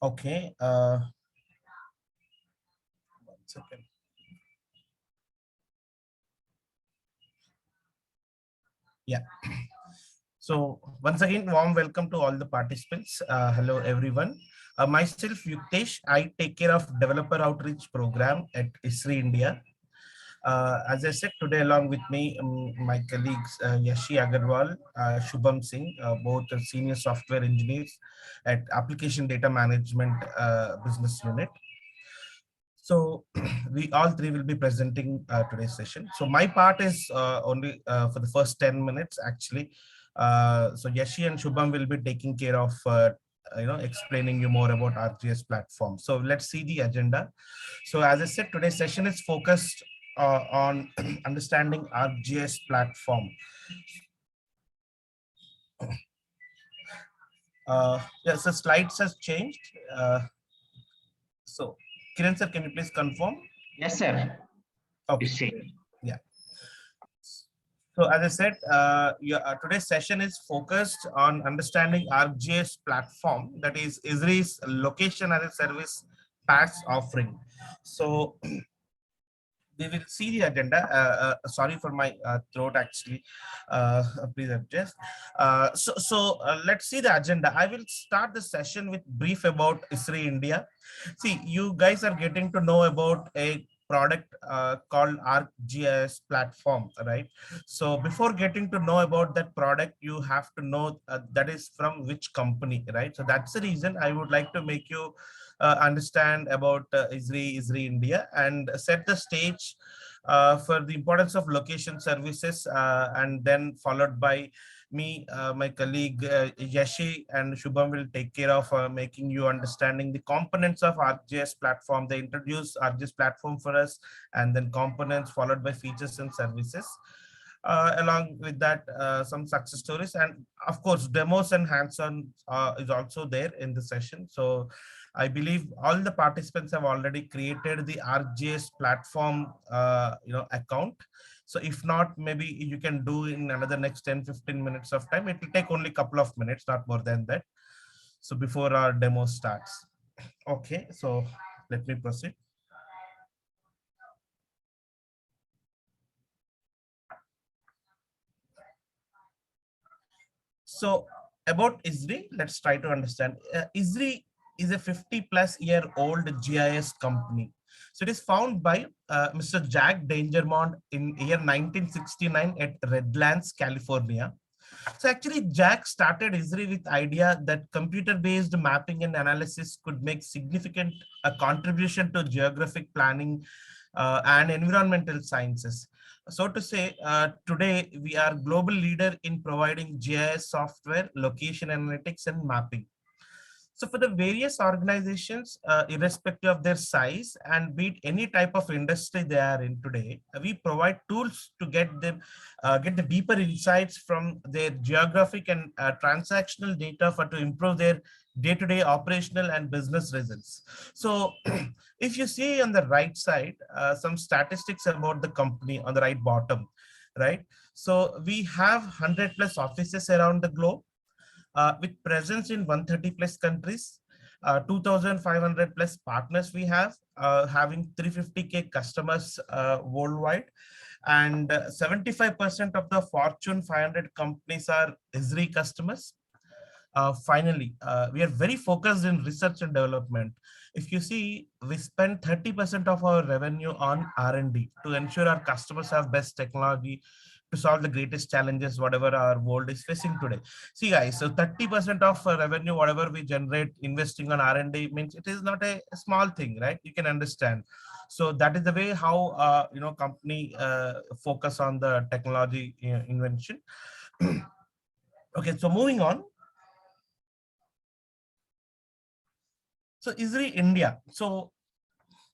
Okay, 1 second. Yeah. So once again, warm welcome to all the participants. Hello, everyone. Myself, Yuktesh. I take care of developer outreach program at ISRI India. As I said, today along with me, my colleagues Yashi Agarwal, Shubham Singh, both are senior software engineers at Application Data Management Business Unit. So we all three will be presenting today's session. So my part is only for the first 10 minutes actually. So Yashi and Shubham will be taking care of explaining you more about ArcGIS platform. So let's see the agenda. So as I said, today's session is focused on understanding ArcGIS platform. Yes, the slides has changed. So Kiran sir, can you please confirm? Yes, sir. Okay. It's changed. Yeah. So as I said, today's session is focused on understanding ArcGIS platform, that is ISRI's location as a service PaaS offering. So we will see the agenda. Sorry for my throat actually. Please adjust. Let's see the agenda. I will start the session with brief about ISRI India. See, you guys are getting to know about a product called ArcGIS platform, right? So before getting to know about that product, you have to know that is from which company, right? So that's the reason I would like to make you understand about ISRI India and set the stage for the importance of location services, and then followed by me, my colleague Yashi and Shubham will take care of making you understanding the components of ArcGIS platform. They introduce ArcGIS platform for us, and then components followed by features and services. Along with that, some success stories, and of course, demos and hands-on is also there in the session. So I believe all the participants have already created the ArcGIS platform, account. So if not, maybe you can do in another next 10-15 minutes of time. It will take only a couple of minutes, not more than that. So before our demo starts. Okay, so let me proceed. So about ISRI, let's try to understand. ISRI is a 50 plus year old GIS company. So it is founded by Mr. Jack Dangermond in year 1969 at Redlands, California. So actually, Jack started ISRI with idea that computer-based mapping and analysis could make significant contribution to geographic planning and environmental sciences. So to say, today we are global leader in providing GIS software, location analytics, and mapping. So for the various organizations, irrespective of their size and be it any type of industry they are in today, we provide tools to get the deeper insights from their geographic and transactional data for to improve their day-to-day operational and business results. So if you see on the right side, some statistics about the company on the right bottom, right? So we have 100 plus offices around the globe with presence in 130 plus countries, 2,500 plus partners we have, having 350K customers worldwide, and 75% of the Fortune 500 companies are ISRI customers. Finally, we are very focused in research and development. If you see, we spend 30% of our revenue on R&D to ensure our customers have best technology to solve the greatest challenges, whatever our world is facing today. See guys, so 30% of revenue, whatever we generate investing on R&D means it is not a small thing, right? You can understand. So that is the way how, company focus on the technology invention. Okay, so moving on. So ISRI India. So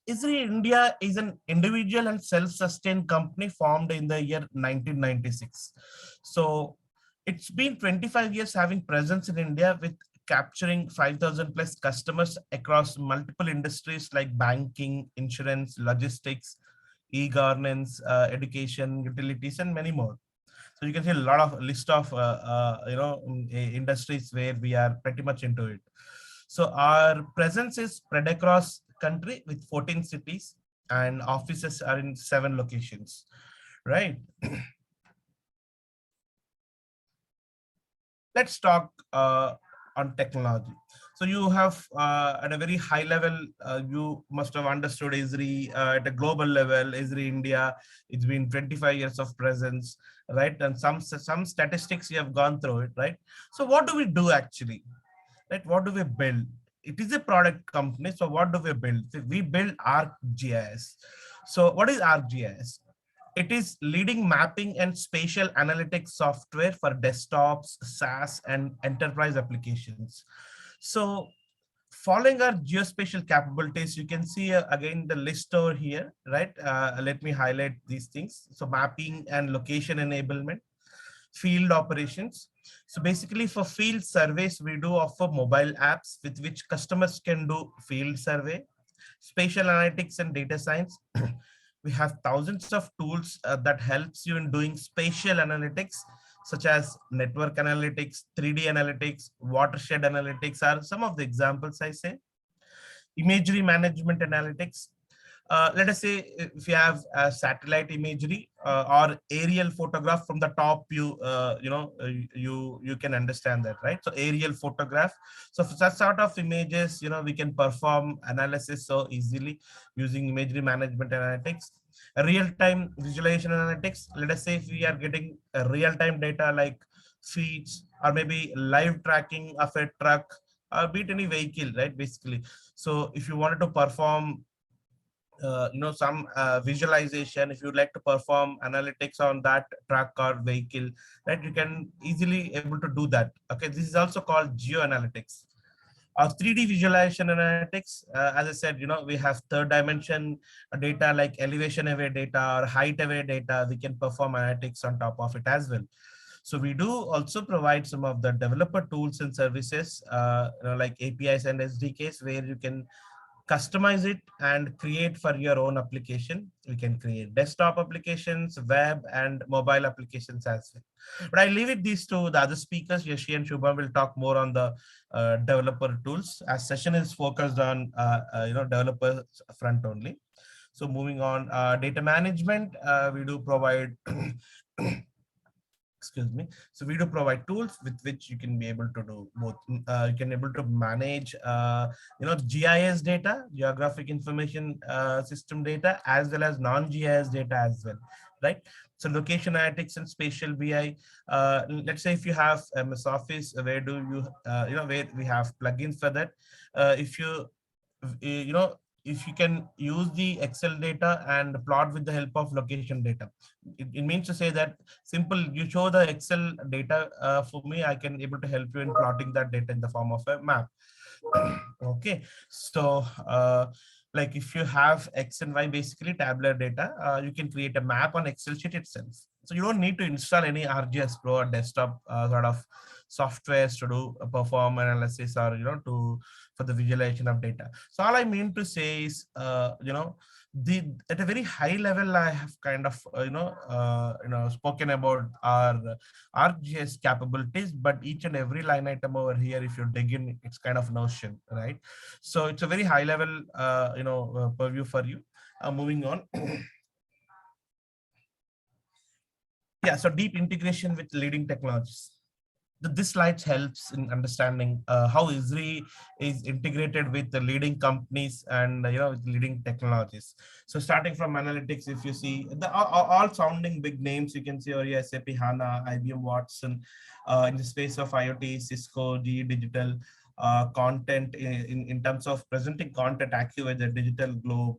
ISRI India is an individual and self-sustained company formed in the year 1996. So it's been 25 years having presence in India with capturing 5,000 plus customers across multiple industries like banking, insurance, logistics, e-governance, education, utilities, and many more. So you can see a lot of list of industries where we are pretty much into it. So our presence is spread across country with 14 cities, and offices are in 7 locations, right? Let's talk on technology. So you have at a very high level, you must have understood Esri at a global level. Esri India, it's been 25 years of presence, right? And some statistics you have gone through it, right? So what do we do actually, right? What do we build? It is a product company. So what do we build? So we build ArcGIS. So what is ArcGIS? It is leading mapping and spatial analytics software for desktops, SaaS, and enterprise applications. So following our geospatial capabilities, you can see again the list over here, right? Let me highlight these things. So mapping and location enablement, field operations. So basically for field surveys, we do offer mobile apps with which customers can do field survey, spatial analytics and data science. We have thousands of tools that helps you in doing spatial analytics, such as network analytics, 3D analytics, watershed analytics are some of the examples I say. Imagery management analytics. Let us say if you have a satellite imagery or aerial photograph from the top view, you can understand that, right? So aerial photograph. So for such sort of images, we can perform analysis so easily using imagery management analytics. Real-time visualization analytics. Let us say if we are getting real-time data like feeds or maybe live tracking of a truck or be it any vehicle, right? Basically, so if you wanted to perform some visualization, if you'd like to perform analytics on that truck or vehicle, right, you can easily able to do that. Okay, this is also called geo analytics. 3D visualization analytics, as I said, we have third dimension data like elevation away data or height away data. We can perform analytics on top of it as well. So we do also provide some of the developer tools and services, like APIs and SDKs, where you can customize it and create for your own application. We can create desktop applications, web and mobile applications as well. But I leave it these to the other speakers. Yashi and Shubham will talk more on the developer tools, as session is focused on developer front only. So moving on, data management, we do provide excuse me. So we do provide tools with which you can be able to do both. You can able to manage GIS data, geographic information system data, as well as non-GIS data as well, right? So location analytics and spatial BI. Let's say if you have MS Office, where do you where we have plugins for that. If you you know if you can use the Excel data and plot with the help of location data. It means to say that simple, you show the Excel data for me, I can able to help you in plotting that data in the form of a map. Okay, so like if you have X and Y, basically tabular data, you can create a map on Excel sheet itself. So you don't need to install any RGS Pro or desktop sort of softwares to do a perform analysis or to for the visualization of data. So all I mean to say is the at a very high level I have kind of spoken about our ArcGIS capabilities, but each and every line item over here, if you dig in, it's kind of notion, right? So it's a very high level purview for you. Moving on. Yeah, so deep integration with leading technologies. This slide helps in understanding how Esri is integrated with the leading companies and with leading technologies. So starting from analytics, if you see the all sounding big names, you can see over here SAP HANA, IBM Watson, in the space of IoT, Cisco, GE Digital, content in terms of presenting content accurate, the Digital Globe,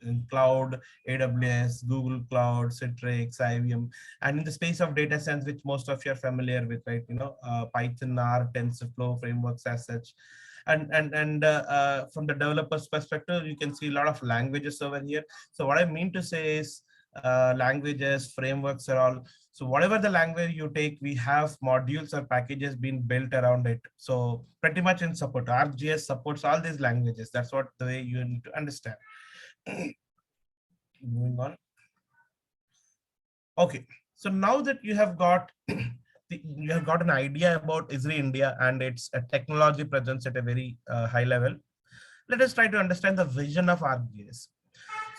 in cloud, AWS, Google Cloud, Citrix, IBM, and in the space of data science, which most of you are familiar with, right? Python, R, TensorFlow frameworks as such. And from the developer's perspective, you can see a lot of languages over here. So what I mean to say is languages, frameworks are all. So whatever the language you take, we have modules or packages being built around it. So pretty much in support, ArcGIS supports all these languages. That's what the way you need to understand. Moving on. Okay, so now that you have got you have got an idea about ISRI India and its technology presence at a very high level. Let us try to understand the vision of ArcGIS.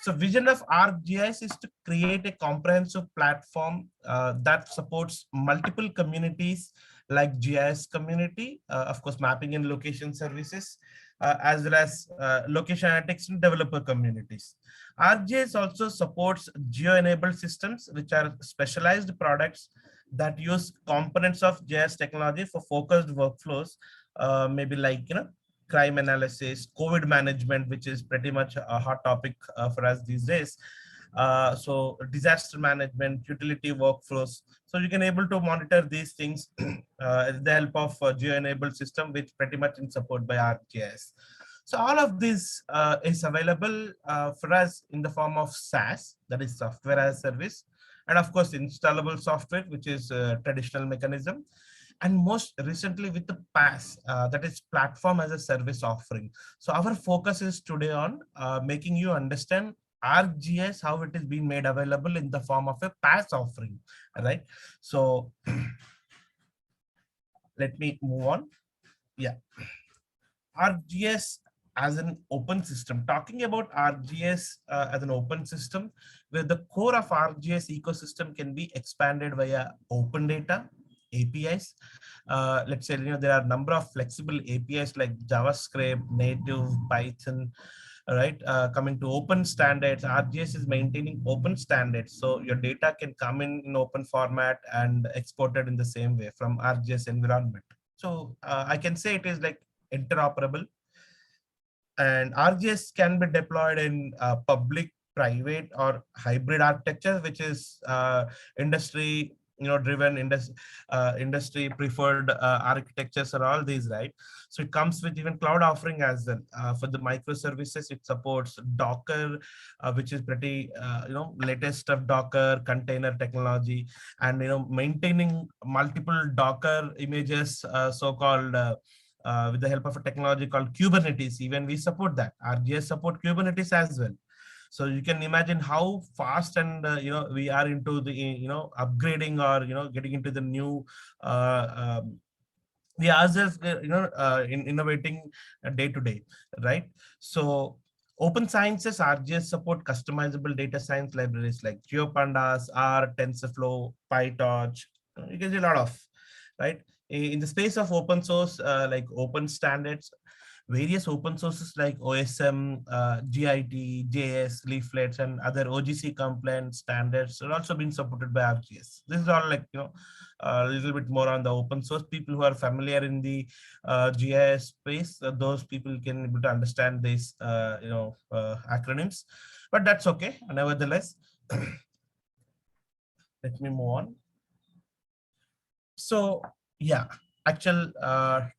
So vision of ArcGIS is to create a comprehensive platform that supports multiple communities like GIS community, of course, mapping and location services, as well as location analytics and developer communities. ArcGIS also supports geo-enabled systems, which are specialized products that use components of GIS technology for focused workflows, maybe like, crime analysis, COVID management, which is pretty much a hot topic for us these days. So disaster management, utility workflows. So you can able to monitor these things with the help of geo-enabled system, which pretty much in support by ArcGIS. So all of this is available for us in the form of SaaS, that is software as a service, and of course installable software, which is a traditional mechanism, and most recently with the PaaS, that is platform as a service offering. So our focus is today on making you understand ArcGIS, how it is being made available in the form of a PaaS offering, right? So let me move on. Yeah, ArcGIS as an open system. Talking about ArcGIS as an open system, where the core of ArcGIS ecosystem can be expanded via open data, APIs. Let's say, there are a number of flexible APIs like JavaScript, native, Python, right? Coming to open standards, ArcGIS is maintaining open standards. So your data can come in open format and exported in the same way from ArcGIS environment. So I can say it is like interoperable, and ArcGIS can be deployed in public, private, or hybrid architecture, which is industry driven, industry preferred architectures are all these, right? So it comes with even cloud offering as well. For the microservices, it supports Docker, which is pretty latest of Docker container technology, and maintaining multiple Docker images, so-called with the help of a technology called Kubernetes. Even we support that. ArcGIS support Kubernetes as well. So you can imagine how fast and we are into the upgrading, or getting into the new we ourselves innovating day to day, right? So open sciences, ArcGIS support customizable data science libraries like GeoPandas, R, TensorFlow, PyTorch. You can see a lot of, right? In the space of open source, like open standards, various open sources like OSM, GIT, JS, leaflets, and other OGC compliant standards are also being supported by ArcGIS. This is all like, a little bit more on the open source. People who are familiar in the GIS space, those people can able to understand these, acronyms, but that's okay. Nevertheless, let me move on. So yeah, actual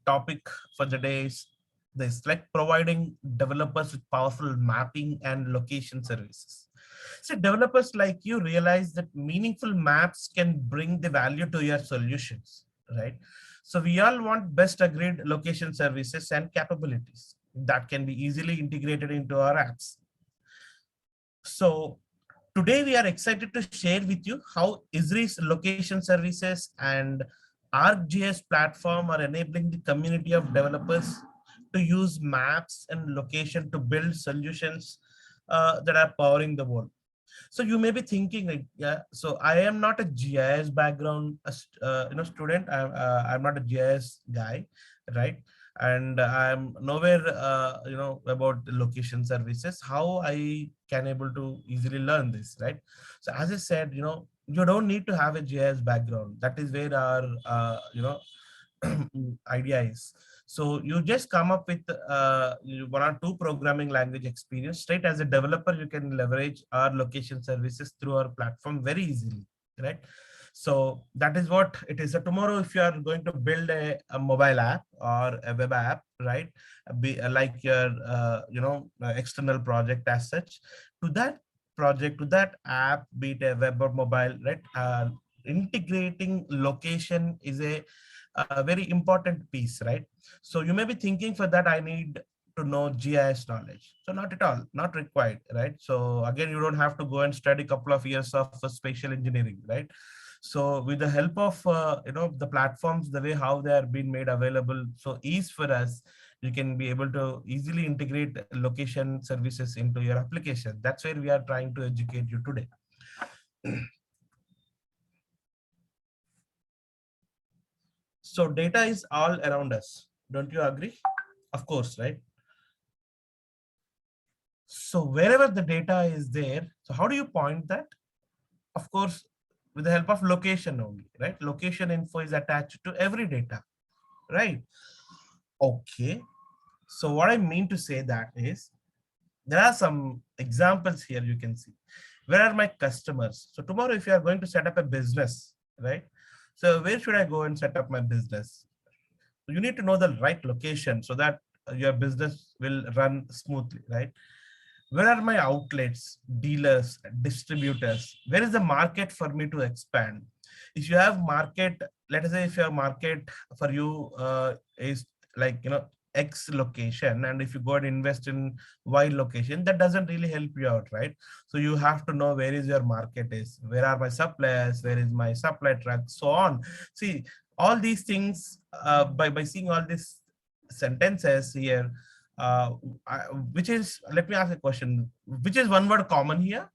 topic for the day is this, like providing developers with powerful mapping and location services. So developers like you realize that meaningful maps can bring the value to your solutions, right? So we all want best agreed location services and capabilities that can be easily integrated into our apps. So today we are excited to share with you how ISRI's location services and ArcGIS platform are enabling the community of developers to use maps and location to build solutions that are powering the world. So you may be thinking like, yeah, so I am not a GIS background, student. I'm not a GIS guy, right? And I'm nowhere, about the location services. How I can able to easily learn this, right? So as I said, you don't need to have a GIS background. That is where our, idea is. So you just come up with one or two programming language experience. Straight as a developer, you can leverage our location services through our platform very easily, right? So that is what it is. So tomorrow, if you are going to build a mobile app or a web app, right, be like your external project as such, to that project, to that app, be it a web or mobile, right? Integrating location is a very important piece, right? So you may be thinking, for that I need to know GIS knowledge. So not at all, not required, right? So again, you don't have to go and study a couple of years of spatial engineering, right? So with the help of the platforms, the way how they are being made available, so ease for us, you can be able to easily integrate location services into your application. That's where we are trying to educate you today. So data is all around us. Don't you agree? Of course, right? So wherever the data is there, so how do you point that? Of course, with the help of location only, right? Location info is attached to every data, right? Okay. So what I mean to say that is, there are some examples here you can see. Where are my customers? So tomorrow, if you are going to set up a business, right? So where should I go and set up my business? You need to know the right location so that your business will run smoothly, right? Where are my outlets, dealers, distributors? Where is the market for me to expand? If you have market, let us say if your market for you is like, X location, and if you go and invest in Y location, that doesn't really help you out, right? So you have to know where is your market is, where are my suppliers, where is my supply truck, so on. See, all these things, by seeing all these sentences here, uh, which is, let me ask a question, which is one word common here?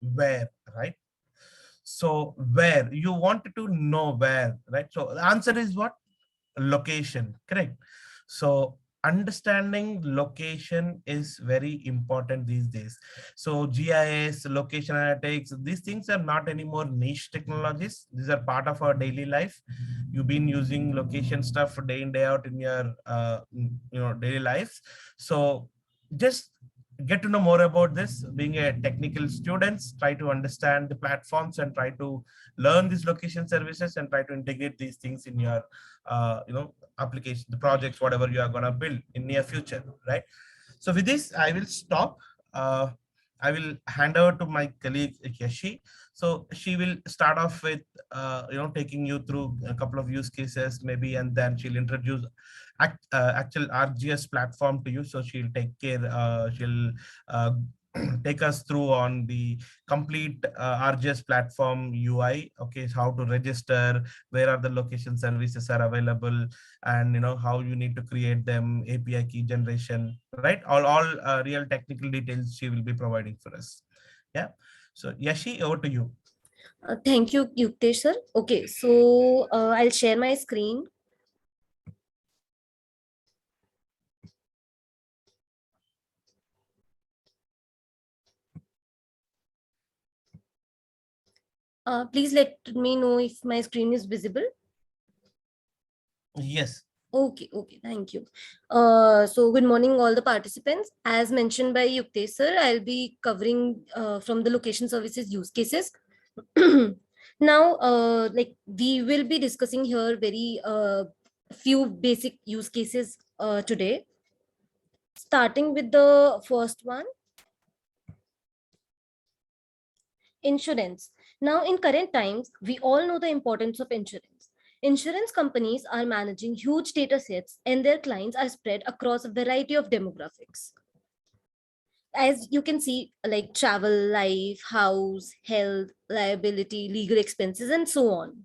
Where, right? So where, you wanted to know where, right? So the answer is what? Location, correct? So understanding location is very important these days. So GIS, location analytics, these things are not anymore niche technologies. These are part of our daily life. You've been using location stuff day in day out in your daily lives. So just get to know more about this. Being a technical students, try to understand the platforms and try to learn these location services and try to integrate these things in your application, the projects, whatever you are going to build in near future, right? So with this, I will stop. I will hand over to my colleague Yashi. So she will start off with taking you through a couple of use cases maybe, and then she'll introduce actual RGS platform to you. So she'll take care. She'll uh, take us through on the complete RGS platform UI. Okay, how to register, where are the location services are available, and how you need to create them, API key generation, right? All real technical details she will be providing for us. Yeah. So Yashi, over to you. Thank you, Yuktesh sir. Okay, so I'll share my screen. Please let me know if my screen is visible. Yes. Okay, okay, thank you. So good morning, all the participants. As mentioned by Yuktesh sir, I'll be covering from the location services use cases. Now, like we will be discussing here very few basic use cases today. Starting with the first one, insurance. Now, in current times, we all know the importance of insurance. Insurance companies are managing huge data sets and their clients are spread across a variety of demographics. As you can see, like travel, life, house, health, liability, legal expenses, and so on.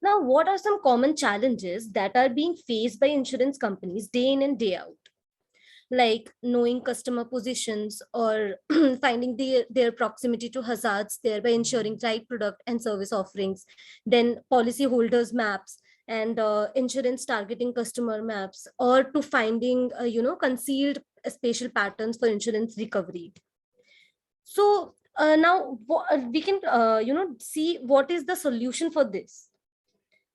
Now, what are some common challenges that are being faced by insurance companies day in and day out? Like knowing customer positions or finding their proximity to hazards, thereby ensuring right product and service offerings, then policyholders maps and insurance targeting customer maps, or to finding concealed spatial patterns for insurance recovery. So now we can see what is the solution for this.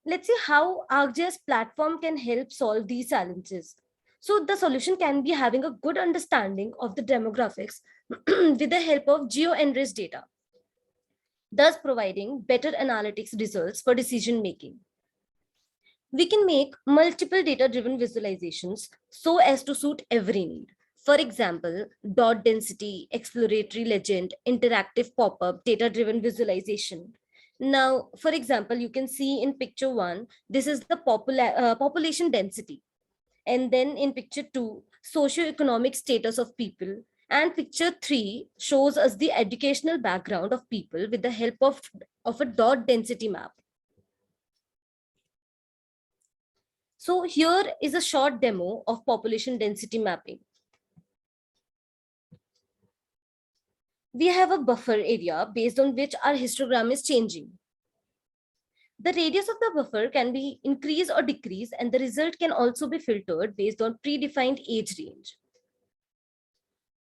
Let's see how ArcGIS platform can help solve these challenges. So the solution can be having a good understanding of the demographics with the help of geo-enriched data, thus providing better analytics results for decision making. We can make multiple data-driven visualizations so as to suit every need. For example, dot density, exploratory legend, interactive pop-up, data-driven visualization. Now, for example, you can see in picture one, this is the population density. And then in picture two, socioeconomic status of people. And picture 3 shows us the educational background of people with the help of a dot density map. So here is a short demo of population density mapping. We have a buffer area based on which our histogram is changing. The radius of the buffer can be increased or decreased, and the result can also be filtered based on predefined age range.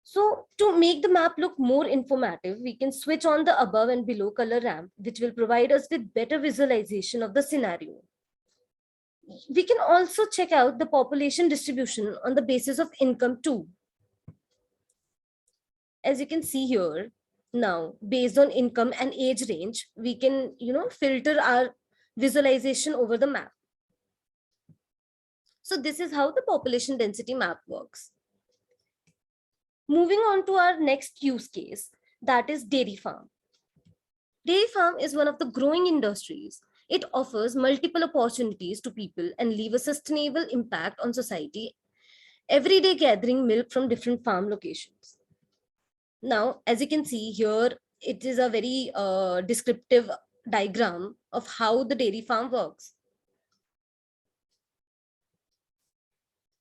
So to make the map look more informative, we can switch on the above and below color ramp, which will provide us with better visualization of the scenario. We can also check out the population distribution on the basis of income too. As you can see here, now based on income and age range, we can filter our visualization over the map. So this is how the population density map works. Moving on to our next use case, that is dairy farm. Dairy farm is one of the growing industries. It offers multiple opportunities to people and leave a sustainable impact on society, every day gathering milk from different farm locations. Now, as you can see here, it is a very descriptive diagram of how the dairy farm works.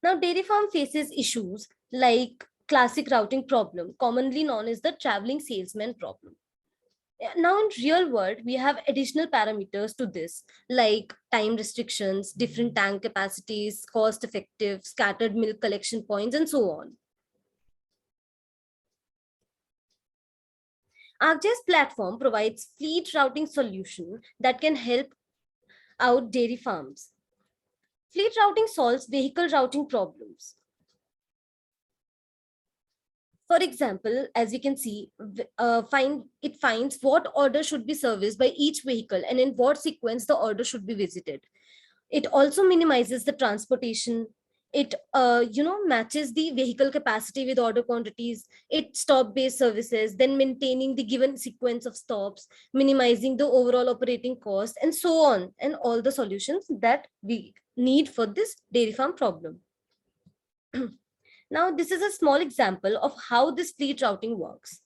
Now, dairy farm faces issues like classic routing problem, commonly known as the traveling salesman problem. Now in real world, we have additional parameters to this, like time restrictions, different tank capacities, cost effective, scattered milk collection points, and so on. ArcGIS platform provides fleet routing solution that can help out dairy farms. Fleet routing solves vehicle routing problems. For example, as you can see, it finds what order should be serviced by each vehicle and in what sequence the order should be visited. It also minimizes the transportation. It matches the vehicle capacity with order quantities. It stop-based services, then maintaining the given sequence of stops, minimizing the overall operating cost, and so on, and all the solutions that we need for this dairy farm problem. Now, this is a small example of how this fleet routing works.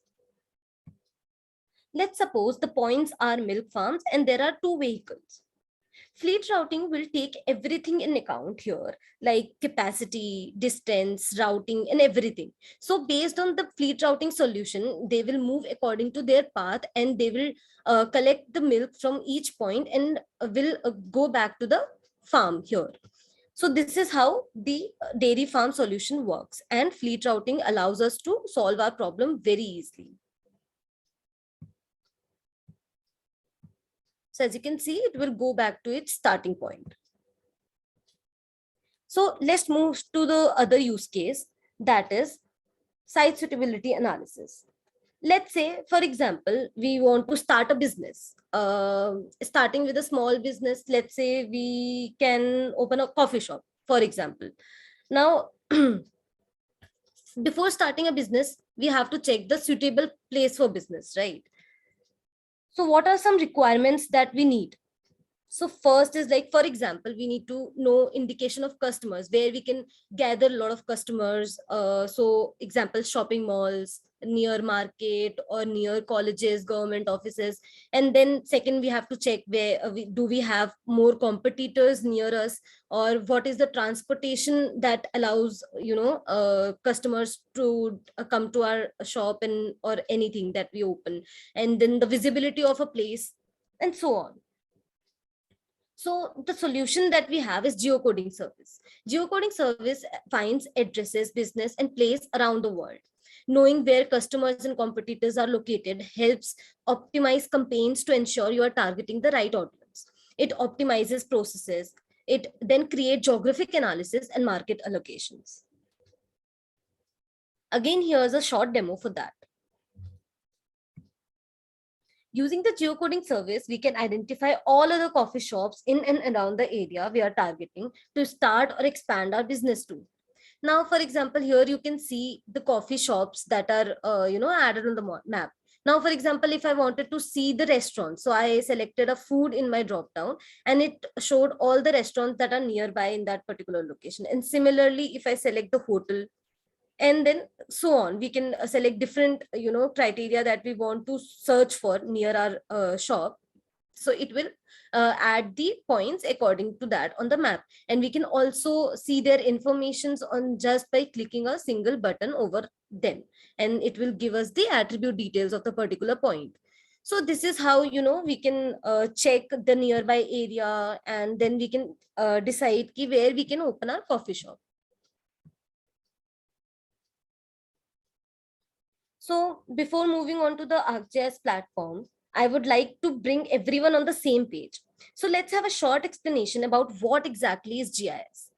Let's suppose the points are milk farms and there are two vehicles. Fleet routing will take everything in account here, like capacity, distance, routing, and everything. So based on the fleet routing solution, they will move according to their path and they will collect the milk from each point and will go back to the farm here. So this is how the dairy farm solution works, and fleet routing allows us to solve our problem very easily. So as you can see, it will go back to its starting point. So let's move to the other use case, that is site suitability analysis. Let's say, for example, we want to start a business. Starting with a small business, let's say we can open a coffee shop, for example. Now, before starting a business, we have to check the suitable place for business, right? So what are some requirements that we need? So first is, like, for example, we need to know indication of customers, where we can gather a lot of customers. So example, shopping malls, near market or near colleges, government offices. And then second, we have to check where do we have more competitors near us, or what is the transportation that allows customers to come to our shop and or anything that we open, and then the visibility of a place, and so on. So the solution that we have is geocoding service. Geocoding service finds addresses, business, and place around the world. Knowing where customers and competitors are located helps optimize campaigns to ensure you are targeting the right audience. It optimizes processes. It then creates geographic analysis and market allocations. Again, here's a short demo for that. Using the geocoding service, we can identify all other coffee shops in and around the area we are targeting to start or expand our business to. Now, for example, here you can see the coffee shops that are added on the map. Now, for example, if I wanted to see the restaurant, so I selected a food in my drop down and it showed all the restaurants that are nearby in that particular location. And similarly, if I select the hotel, and then so on. We can select different criteria that we want to search for near our shop. So it will add the points according to that on the map, and we can also see their informations on just by clicking a single button over them, and it will give us the attribute details of the particular point. So this is how we can check the nearby area, and then we can decide where we can open our coffee shop. So before moving on to the ArcGIS platform, I would like to bring everyone on the same page. So let's have a short explanation about what exactly is GIS.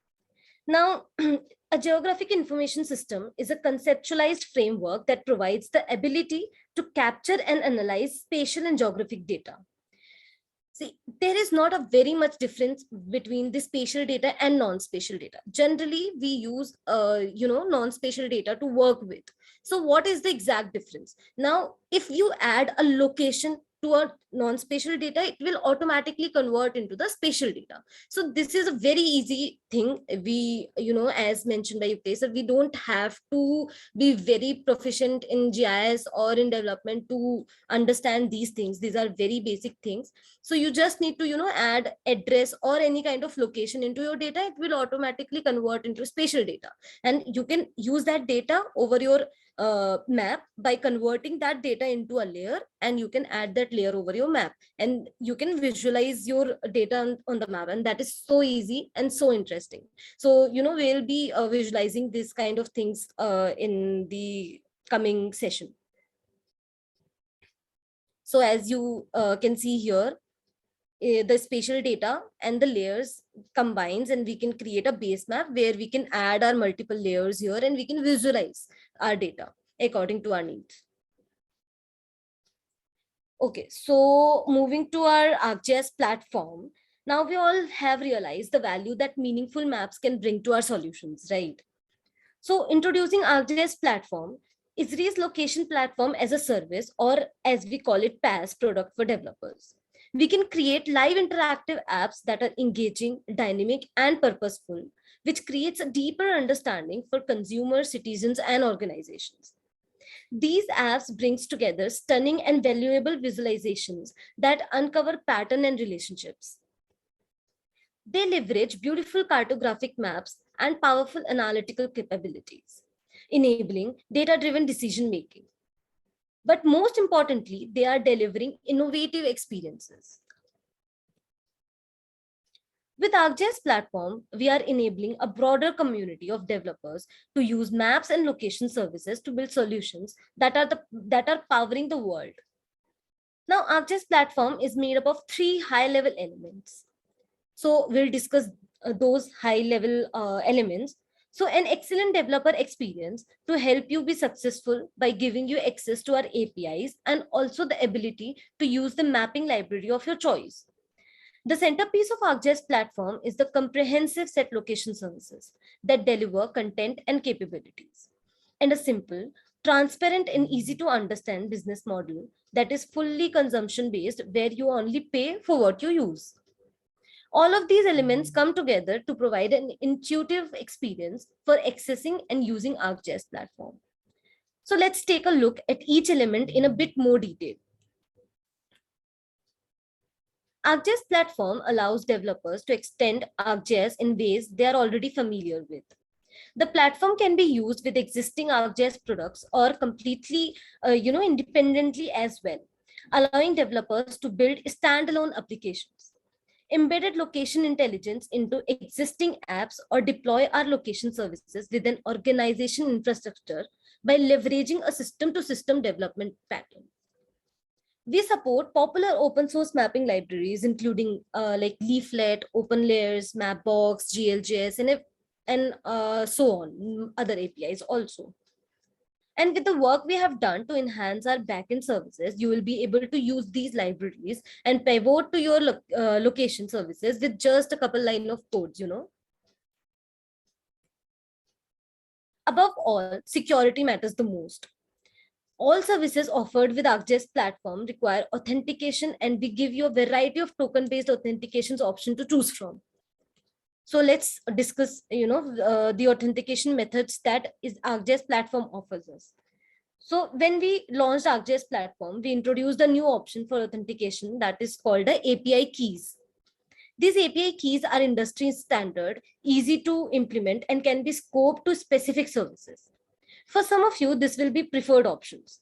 Now, a geographic information system is a conceptualized framework that provides the ability to capture and analyze spatial and geographic data. See, there is not a very much difference between the spatial data and non-spatial data. Generally, we use, non-spatial data to work with. So what is the exact difference? Now, if you add a location to a non-spatial data, it will automatically convert into the spatial data. So this is a very easy thing. We, as mentioned by Yukesh, sir, we don't have to be very proficient in GIS or in development to understand these things. These are very basic things. So you just need to add address or any kind of location into your data. It will automatically convert into spatial data, and you can use that data over your map by converting that data into a layer, and you can add that layer over your map, and you can visualize your data on the map, and that is so easy and so interesting. So we'll be visualizing this kind of things in the coming session. So as you can see here, the spatial data and the layers combines, and we can create a base map where we can add our multiple layers here, and we can visualize our data according to our needs. Okay, so moving to our ArcGIS platform, now we all have realized the value that meaningful maps can bring to our solutions, right? So introducing ArcGIS platform, ISRI's location platform as a service, or as we call it, PaaS, product for developers. We can create live interactive apps that are engaging, dynamic, and purposeful, which creates a deeper understanding for consumers, citizens, and organizations. These apps brings together stunning and valuable visualizations that uncover pattern and relationships. They leverage beautiful cartographic maps and powerful analytical capabilities, enabling data-driven decision-making. But most importantly, they are delivering innovative experiences. With ArcGIS platform, we are enabling a broader community of developers to use maps and location services to build solutions that are powering the world. Now, ArcGIS platform is made up of 3 high-level elements. So we'll discuss those high-level elements. So an excellent developer experience to help you be successful by giving you access to our APIs and also the ability to use the mapping library of your choice. The centerpiece of ArcGIS platform is the comprehensive set location services that deliver content and capabilities, and a simple, transparent, and easy to understand business model that is fully consumption based, where you only pay for what you use. All of these elements come together to provide an intuitive experience for accessing and using ArcGIS platform. So let's take a look at each element in a bit more detail. ArcGIS platform allows developers to extend ArcGIS in ways they are already familiar with. The platform can be used with existing ArcGIS products or completely, independently as well, allowing developers to build standalone applications. Embedded location intelligence into existing apps or deploy our location services with an organization infrastructure by leveraging a system-to-system development pattern. We support popular open source mapping libraries, including like Leaflet, OpenLayers, Mapbox, GLJS, and so on, other APIs also. And with the work we have done to enhance our backend services, you will be able to use these libraries and pivot to your location services with just a couple line of codes. Above all, security matters the most. All services offered with ArcGIS platform require authentication, and we give you a variety of token-based authentications option to choose from. So let's discuss, the authentication methods that is ArcGIS platform offers us. So when we launched ArcGIS platform, we introduced a new option for authentication that is called the API keys. These API keys are industry standard, easy to implement, and can be scoped to specific services. For some of you, this will be preferred options.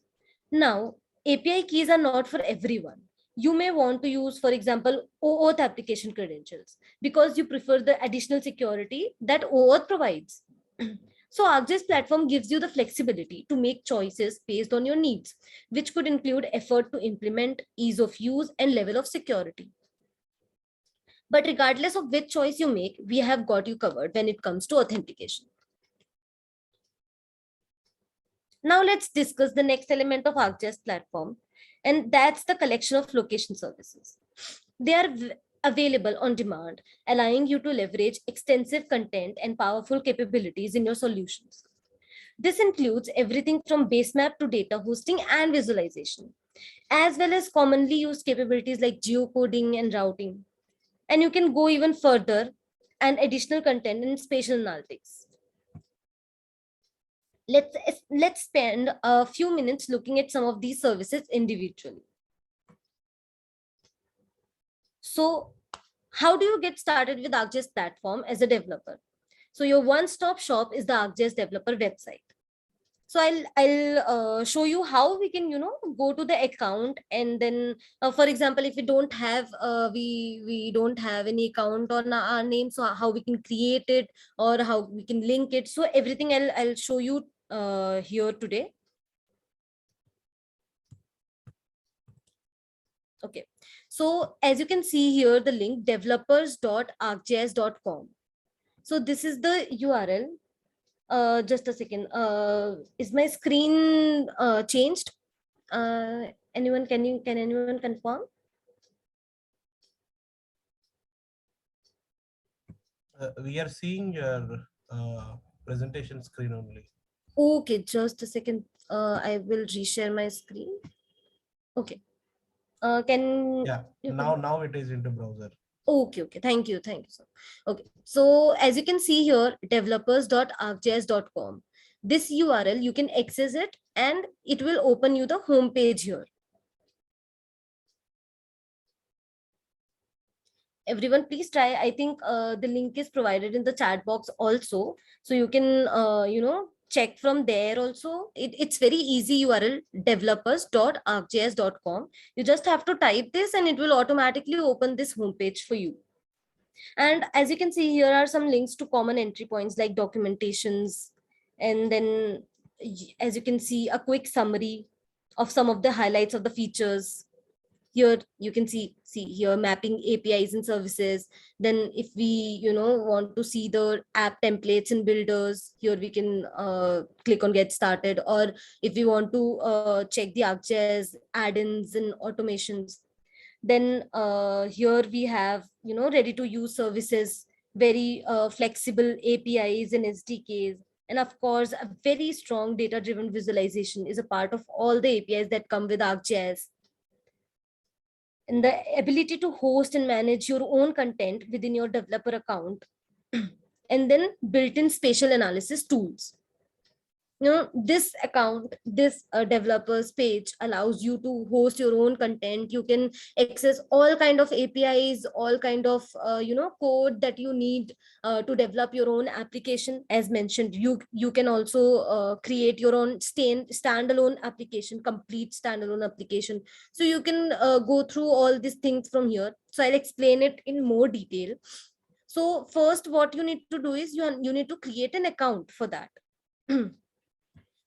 Now, API keys are not for everyone. You may want to use, for example, OAuth application credentials because you prefer the additional security that OAuth provides. So ArcGIS platform gives you the flexibility to make choices based on your needs, which could include effort to implement, ease of use, and level of security. But regardless of which choice you make, we have got you covered when it comes to authentication. Now let's discuss the next element of ArcGIS platform, and that's the collection of location services. They are available on demand, allowing you to leverage extensive content and powerful capabilities in your solutions. This includes everything from base map to data hosting and visualization, as well as commonly used capabilities like geocoding and routing. And you can go even further and additional content in spatial analytics. Let's spend a few minutes looking at some of these services individually. So how do you get started with ArcGIS platform as a developer? So your one-stop shop is the ArcGIS developer website. So I'll show you how we can go to the account, and then for example, if we don't have we don't have any account on our name, so how we can create it or how we can link it. So everything I'll show you here today. Okay, so as you can see here, the link developers.arcgis.com. So this is the URL. Just a second. Is my screen changed? Anyone, can anyone confirm? We are seeing your presentation screen only. Okay, just a second. I will reshare my screen. Okay. Can Yeah, you now it is into browser. Okay, thank you, sir. Okay, so as you can see here, developers.arcgis.com. This URL, you can access it and it will open you the home page here. Everyone, please try. I think the link is provided in the chat box also, so you can check from there also. It's very easy URL, developers.arcgis.com. You just have to type this and it will automatically open this homepage for you. And as you can see, here are some links to common entry points like documentations. And then as you can see, a quick summary of some of the highlights of the features. Here you can see here mapping APIs and services. Then if we want to see the app templates and builders, here we can click on get started. Or if we want to check the ArcGIS add-ins and automations, then here we have ready to use services, very flexible APIs and SDKs. And of course, a very strong data driven visualization is a part of all the APIs that come with ArcGIS. And the ability to host and manage your own content within your developer account. And then built-in spatial analysis tools. This account, this developers page allows you to host your own content. You can access all kind of APIs, all kind of code that you need to develop your own application. As mentioned, you can also create your own standalone application, complete standalone application. So you can go through all these things from here. So I'll explain it in more detail. So first, what you need to do is you need to create an account for that.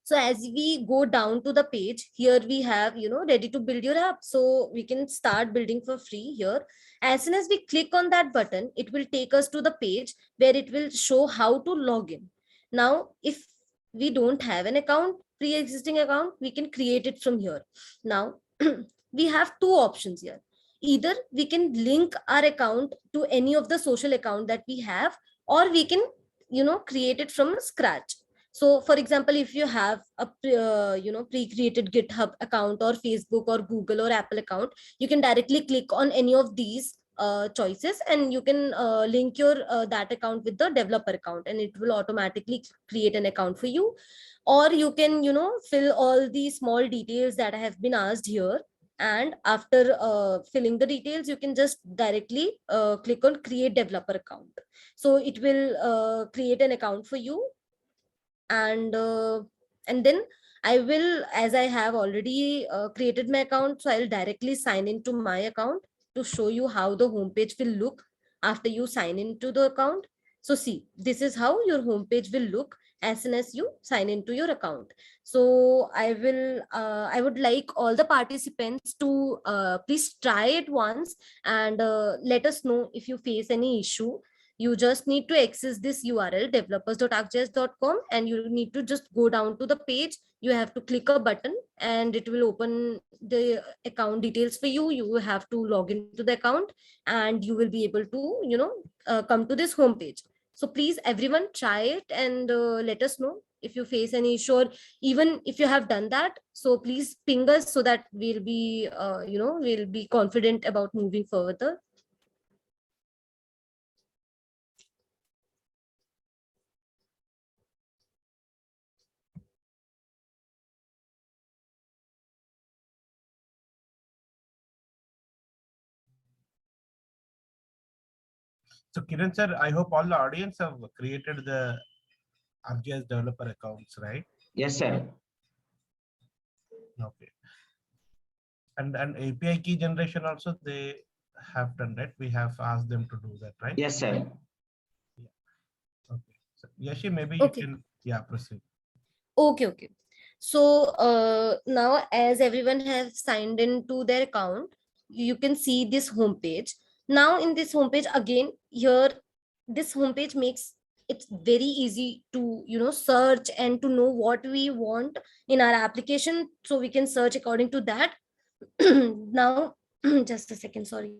So as we go down to the page, here we have, ready to build your app. So we can start building for free here. As soon as we click on that button, it will take us to the page where it will show how to log in. Now, if we don't have an account, pre-existing account, we can create it from here. Now, we have two options here. Either we can link our account to any of the social account that we have, or we can, create it from scratch. So for example, if you have a pre-created GitHub account or Facebook or Google or Apple account, you can directly click on any of these choices, and you can link your that account with the developer account, and it will automatically create an account for you. Or you can, fill all the small details that have been asked here, and after filling the details, you can just directly click on create developer account. So it will create an account for you, and then I will, as I have already created my account, so I'll directly sign into my account to show you how the homepage will look after you sign into the account. So see, this is how your homepage will look as soon as you sign into your account. So I would like all the participants to please try it once, and let us know if you face any issue. You just need to access this URL developers.arcgis.com, and you need to just go down to the page. You have to click a button and it will open the account details for you. You will have to log into the account and you will be able to, come to this home page. So please everyone try it, and let us know if you face any issue, or even if you have done that, so please ping us so that we'll be confident about moving further. So Kiran sir, I hope all the audience have created the ArcGIS developer accounts, right? Yes, sir. Okay. And API key generation also they have done, right? We have asked them to do that, right? Yes, sir. Okay. So Yashi, maybe Okay. you can proceed. Okay. So now as everyone has signed into their account, you can see this homepage. Now in this homepage, again, here, this homepage makes it very easy to, search and to know what we want in our application. So we can search according to that. Now, just a second, sorry.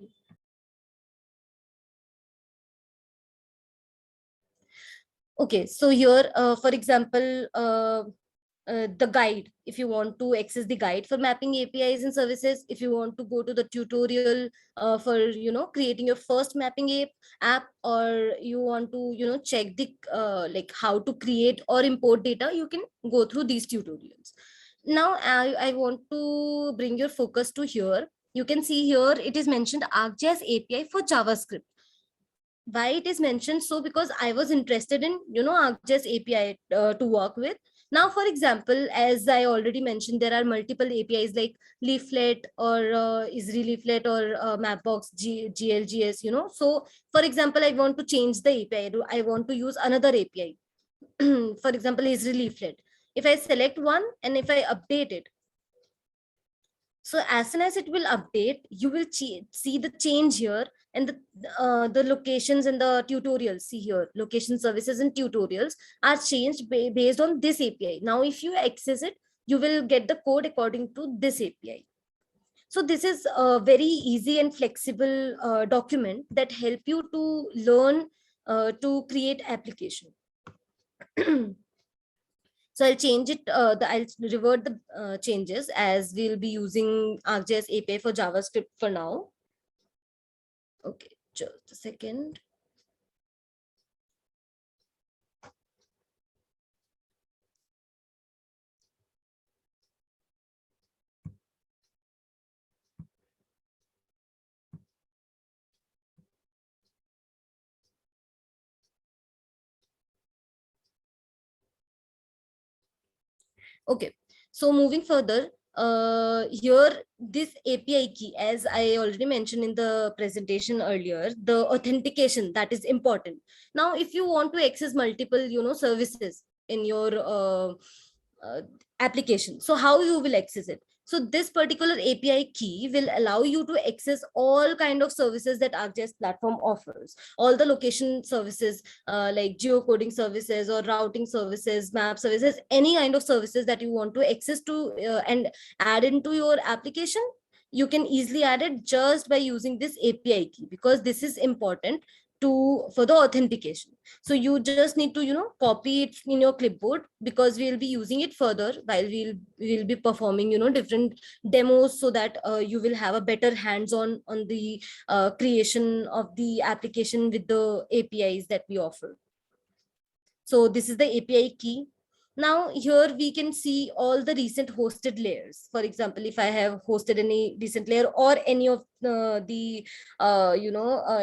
Okay, so here, for example, the guide, if you want to access the guide for mapping APIs and services, if you want to go to the tutorial for creating your first mapping app, or you want to check the like how to create or import data, you can go through these tutorials. Now I want to bring your focus to here. You can see here it is mentioned ArcGIS API for JavaScript. Why it is mentioned? So because I was interested in ArcGIS API to work with. Now for example, as I already mentioned, there are multiple APIs like Leaflet or Esri Leaflet or Mapbox GLGS, so for example, I want to change the API. I want to use another API. For example, Esri Leaflet. If I select one and if I update it, so as soon as it will update, you will see the change here, and the locations and the tutorials. See here, location services and tutorials are changed based on this API. Now, if you access it, you will get the code according to this API. So this is a very easy and flexible document that help you to learn to create application. So I'll change it, I'll revert the changes, as we'll be using ArcGIS API for JavaScript for now. Okay, just a second. Okay, so moving further, here this API key, as I already mentioned in the presentation earlier, the authentication, that is important. Now, if you want to access multiple services in your application, so how you will access it? So this particular API key will allow you to access all kind of services that ArcGIS platform offers. All the location services, like geocoding services or routing services, map services, any kind of services that you want to access to and add into your application, you can easily add it just by using this API key, because this is important. for the authentication. So you just need to, copy it in your clipboard, because we'll be using it further while we'll be performing, different demos, so that you will have a better hands on the creation of the application with the APIs that we offer. So this is the API key. Now here we can see all the recent hosted layers. For example, if I have hosted any recent layer, or any of the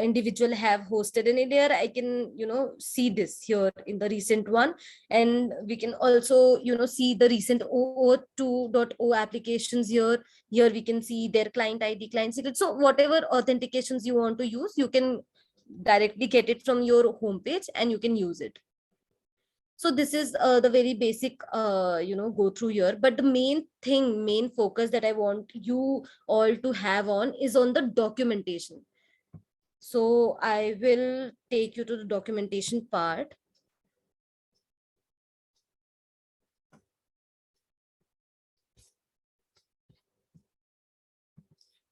individual have hosted any layer, I can, see this here in the recent one. And we can also, see the recent OAuth 2.0 applications here. Here we can see their client ID, client secret. So whatever authentications you want to use, you can directly get it from your homepage and you can use it. So this is the very basic go through here, but the main focus that I want you all to have on is on the documentation. So I will take you to the documentation part.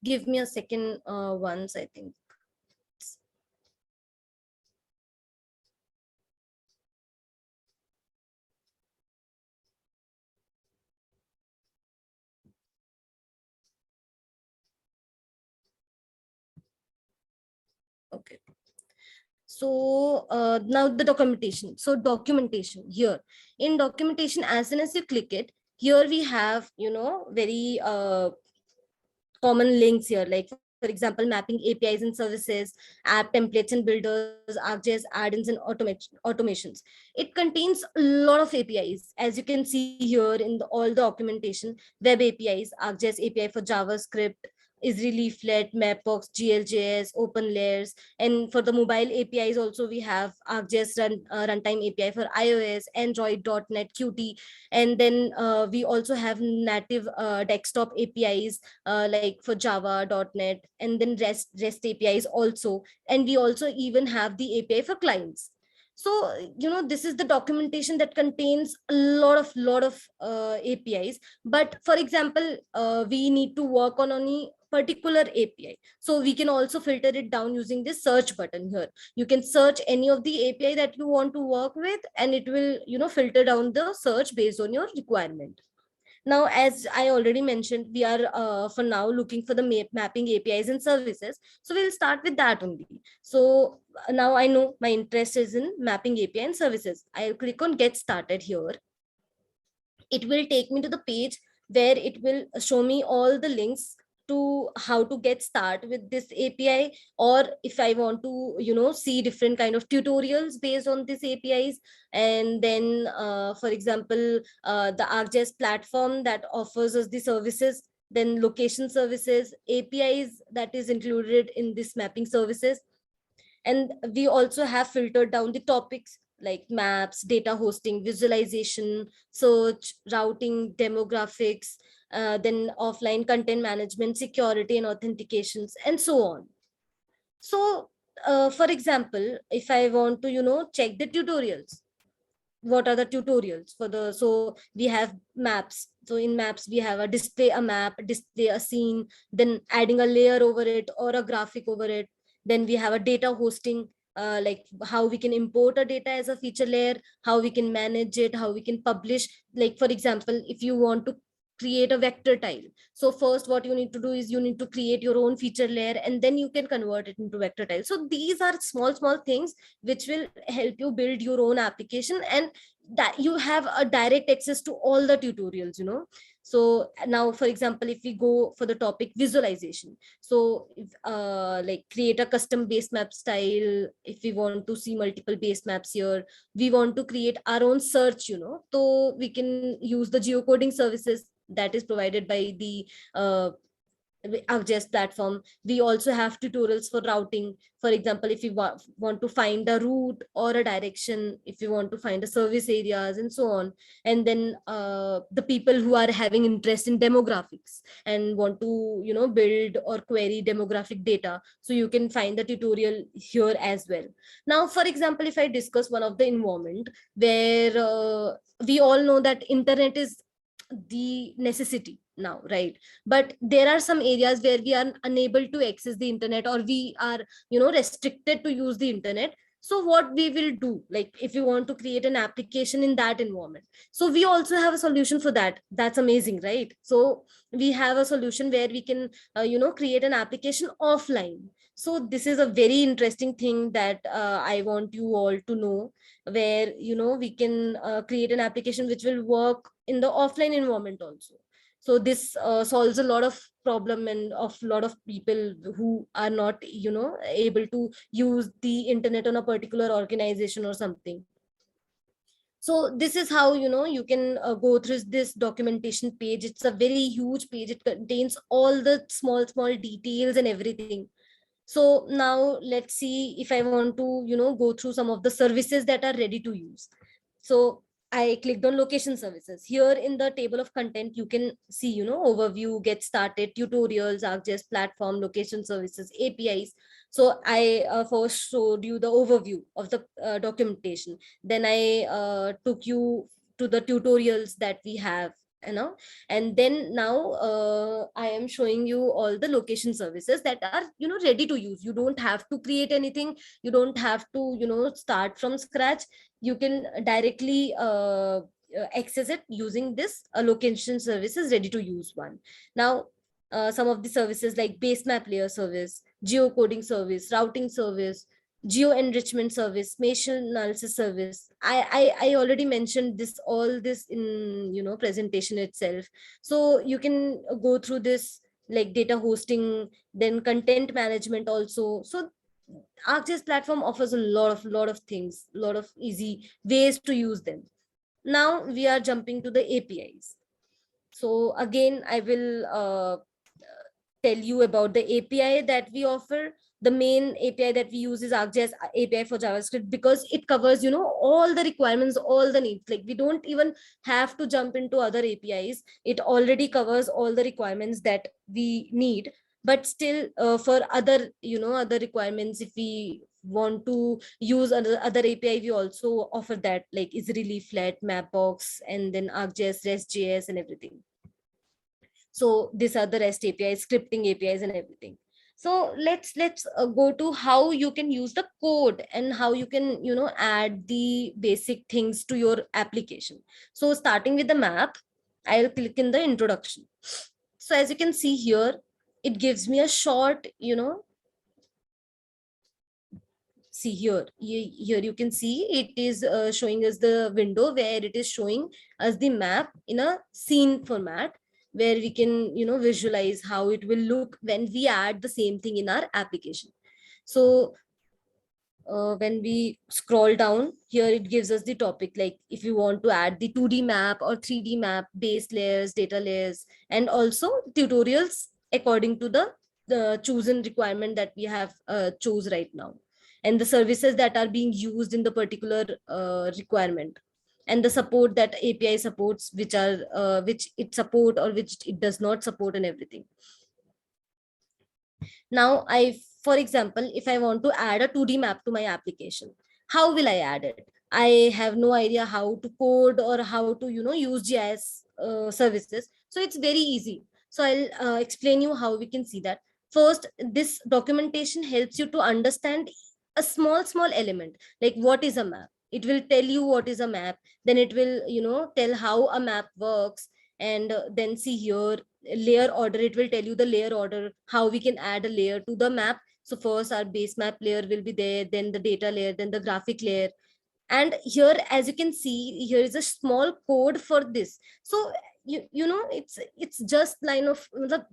Give me a second once, I think. Okay. So now the documentation. So documentation here, in documentation, as soon as you click it, here we have, very common links here, like for example, mapping APIs and services, app templates and builders, ArcGIS add-ins and automations. It contains a lot of APIs, as you can see here in all the documentation. Web APIs, ArcGIS API for JavaScript, Esri Leaflet, Mapbox, GLJS, Open Layers. And for the mobile APIs also, we have ArcGIS runtime API for iOS, Android, .NET, Qt. And then we also have native desktop APIs like for Java, .NET, and then REST APIs also. And we also even have the API for clients. So, this is the documentation that contains a lot of APIs. But for example, we need to work on any particular API. So we can also filter it down using this search button here. You can search any of the API that you want to work with, and it will, filter down the search based on your requirement. Now, as I already mentioned, we are for now looking for the mapping APIs and services. So we'll start with that only. So now I know my interest is in mapping API and services. I'll click on get started here. It will take me to the page where it will show me all the links to how to get started with this API, or if I want to, see different kind of tutorials based on these APIs. And then, for example, the ArcGIS platform that offers us the services, then location services, APIs that is included in this mapping services. And we also have filtered down the topics like maps, data hosting, visualization, search, routing, demographics, then offline content management, security and authentications, and so on. So for example, if I want to, check the tutorials, what are the tutorials for the, so we have maps. So in maps, we have a display a map, display a scene, then adding a layer over it or a graphic over it. Then we have a data hosting, like how we can import a data as a feature layer, how we can manage it, how we can publish. Like for example, if you want to create a vector tile, so first what you need to do is you need to create your own feature layer, and then you can convert it into vector tile. So these are small things which will help you build your own application, and that you have a direct access to all the tutorials. So now, for example, if we go for the topic visualization, so if, like create a custom base map style. If we want to see multiple base maps here, we want to create our own search, so we can use the geocoding services that is provided by the ArcGIS platform. We also have tutorials for routing. For example, if you want to find a route or a direction, if you want to find a service areas and so on. And then the people who are having interest in demographics and want to, build or query demographic data. So you can find the tutorial here as well. Now, for example, if I discuss one of the environment where we all know that internet is the necessity now, right? But there are some areas where we are unable to access the internet, or we are, restricted to use the internet. So what we will do, like if you want to create an application in that environment, so we also have a solution for that. That's amazing, right? So we have a solution where we can create an application offline. So this is a very interesting thing that I want you all to know, where we can create an application which will work in the offline environment also. So this solves a lot of problem and of lot of people who are not able to use the internet on a particular organization or something. So this is how you can go through this documentation page. It's a very huge page. It contains all the small details and everything. So now let's see if I want to go through some of the services that are ready to use. So I clicked on location services. Here in the table of content, you can see, overview, get started, tutorials, ArcGIS platform, location services, APIs. So I first showed you the overview of the documentation. Then I took you to the tutorials that we have, and then now I am showing you all the location services that are, ready to use. You don't have to create anything. You don't have to, start from scratch. You can directly access it using this location services ready to use one. Now some of the services like base map layer service, geocoding service, routing service, geo enrichment service, spatial analysis service. I already mentioned this, all this in presentation itself. So you can go through this, like data hosting, then content management also. So ArcGIS platform offers a lot of things, lot of easy ways to use them. Now we are jumping to the APIs. So again, I will tell you about the API that we offer. The main API that we use is ArcGIS API for JavaScript, because it covers, all the requirements, all the needs. Like we don't even have to jump into other APIs. It already covers all the requirements that we need. But still, for other, other requirements, if we want to use other API, we also offer that, like Easily Leaflet, Mapbox, and then ArcGIS, REST.js, and everything. So these are the REST APIs, scripting APIs, and everything. So let's go to how you can use the code and how you can add the basic things to your application. So starting with the map, I'll click in the introduction. So as you can see here, it gives me a short, see here, here you can see it is showing us the window where it is showing us the map in a scene format, where we can visualize how it will look when we add the same thing in our application. So when we scroll down here, it gives us the topic, like if you want to add the 2D map or 3D map, base layers, data layers, and also tutorials according to the chosen requirement that we have chose right now, and the services that are being used in the particular requirement, and the support that API supports, which are which it support or which it does not support, and everything. Now for example, if I want to add a 2D map to my application, how will I add it? I have no idea how to code or how to use GIS services. So it's very easy. So I'll explain you how we can see that. First, this documentation helps you to understand a small element, like what is a map. It will tell you what is a map. Then it will tell how a map works. And then see here, layer order, it will tell you the layer order, how we can add a layer to the map. So first our base map layer will be there, then the data layer, then the graphic layer. And here, as you can see, here is a small code for this. So it's just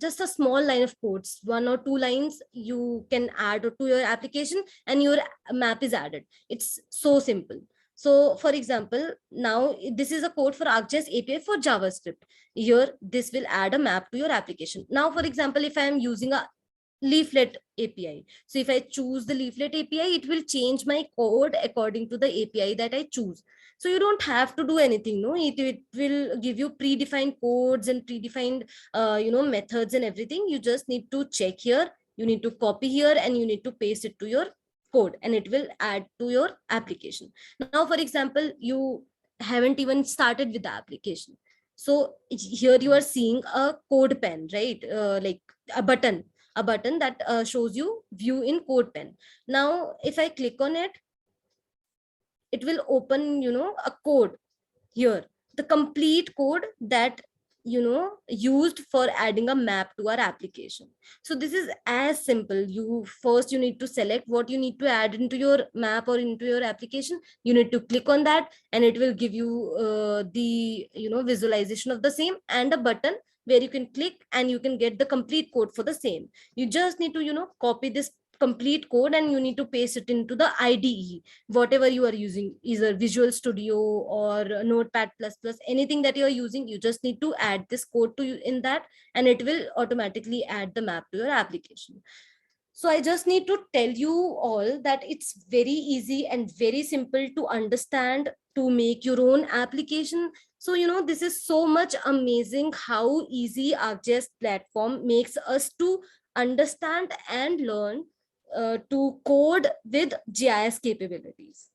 just a small line of codes, 1 or 2 lines you can add to your application, and your map is added. It's so simple. So for example, now this is a code for ArcGIS API for JavaScript. Here, this will add a map to your application. Now, for example, if I am using a leaflet API, so if I choose the leaflet API, it will change my code according to the API that I choose. So you don't have to do anything. No, it will give you predefined codes and predefined methods and everything. You just need to check here, you need to copy here, and you need to paste it to your code, and it will add to your application. Now for example, you haven't even started with the application. So here you are seeing a code pen, right? Like a button that shows you view in code pen. Now, if I click on it, it will open, a code here, the complete code that used for adding a map to our application. So this is as simple. You need to select what you need to add into your map or into your application. You need to click on that, and it will give you the visualization of the same, and a button where you can click and you can get the complete code for the same. You just need to copy this complete code, and you need to paste it into the IDE, whatever you are using, either Visual Studio or Notepad plus plus, anything that you are using. You just need to add this code to you in that, and it will automatically add the map to your application. So I just need to tell you all that it's very easy and very simple to understand, to make your own application. So this is so much amazing how easy ArcGIS platform makes us to understand and learn to code with GIS capabilities.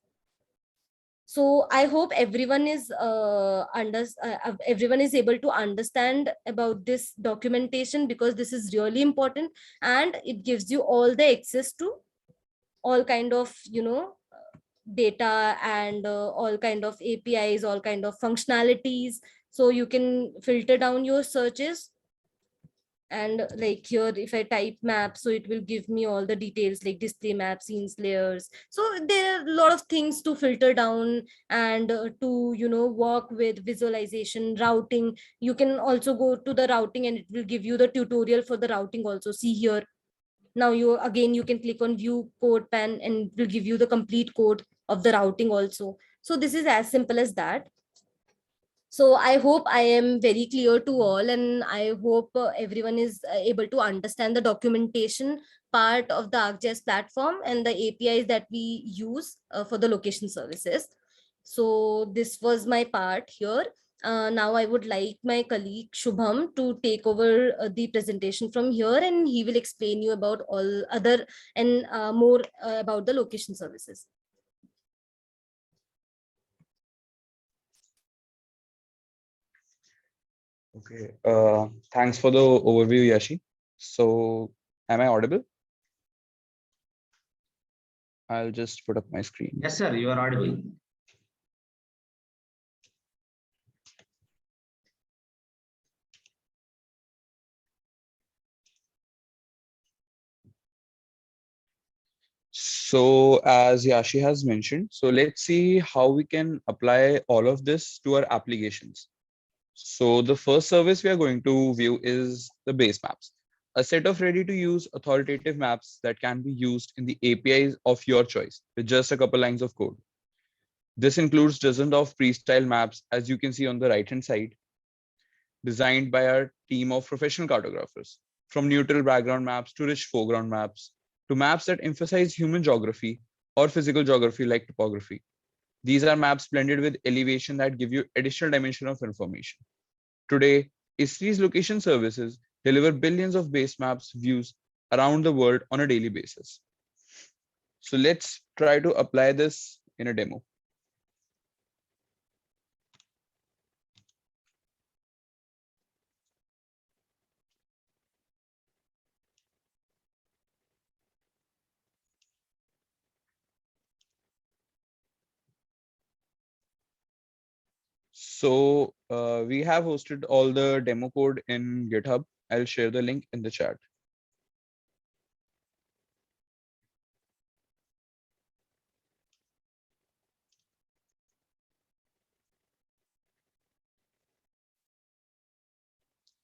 So I hope everyone is able to understand about this documentation, because this is really important, and it gives you all the access to all kind of data, and all kind of APIs, all kind of functionalities. So you can filter down your searches, and like here, if I type map, so it will give me all the details like display map, scenes, layers. So there are a lot of things to filter down, and to work with visualization, routing. You can also go to the routing, and it will give you the tutorial for the routing also. See here, now you can click on view code pen, and it will give you the complete code of the routing also. So this is as simple as that. So I hope I am very clear to all, and I hope everyone is able to understand the documentation part of the ArcGIS platform and the APIs that we use for the location services. So this was my part here. Now I would like my colleague Shubham to take over the presentation from here, and he will explain you about all other and more about the location services. Okay. Thanks for the overview, Yashi. So, am I audible? I'll just put up my screen. Yes, sir, you are audible. So, as Yashi has mentioned, so let's see how we can apply all of this to our applications. So, the first service we are going to view is the base maps, a set of ready-to-use authoritative maps that can be used in the APIs of your choice with just a couple lines of code. This includes dozens of pre-style maps, as you can see on the right-hand side, designed by our team of professional cartographers, from neutral background maps to rich foreground maps, to maps that emphasize human geography or physical geography like topography. These are maps blended with elevation that give you additional dimension of information. Today, ISRI's location services deliver billions of base maps views around the world on a daily basis. So let's try to apply this in a demo. So we have hosted all the demo code in GitHub. I'll share the link in the chat.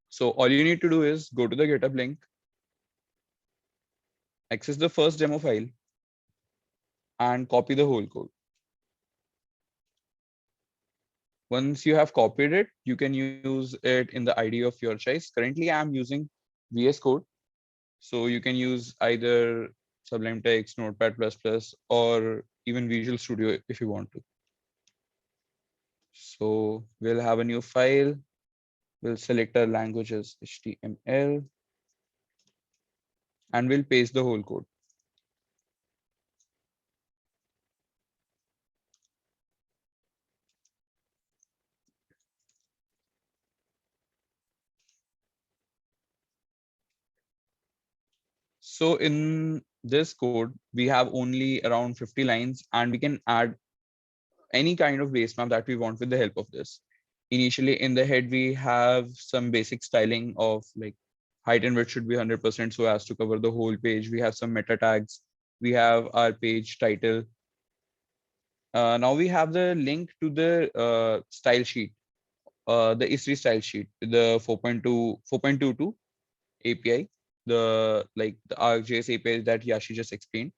So all you need to do is go to the GitHub link, access the first demo file, and copy the whole code. Once you have copied it, you can use it in the IDE of your choice. Currently, I'm using VS Code. So you can use either Sublime Text, Notepad++, or even Visual Studio if you want to. So we'll have a new file. We'll select our language as HTML, and we'll paste the whole code. So in this code, we have only around 50 lines and we can add any kind of base map that we want with the help of this. Initially in the head, we have some basic styling of like height and width should be 100% so as to cover the whole page. We have some meta tags. We have our page title. Now we have the link to the style sheet, the ISRI style sheet, the 4.22 API, the ArcGIS API that Yashi just explained.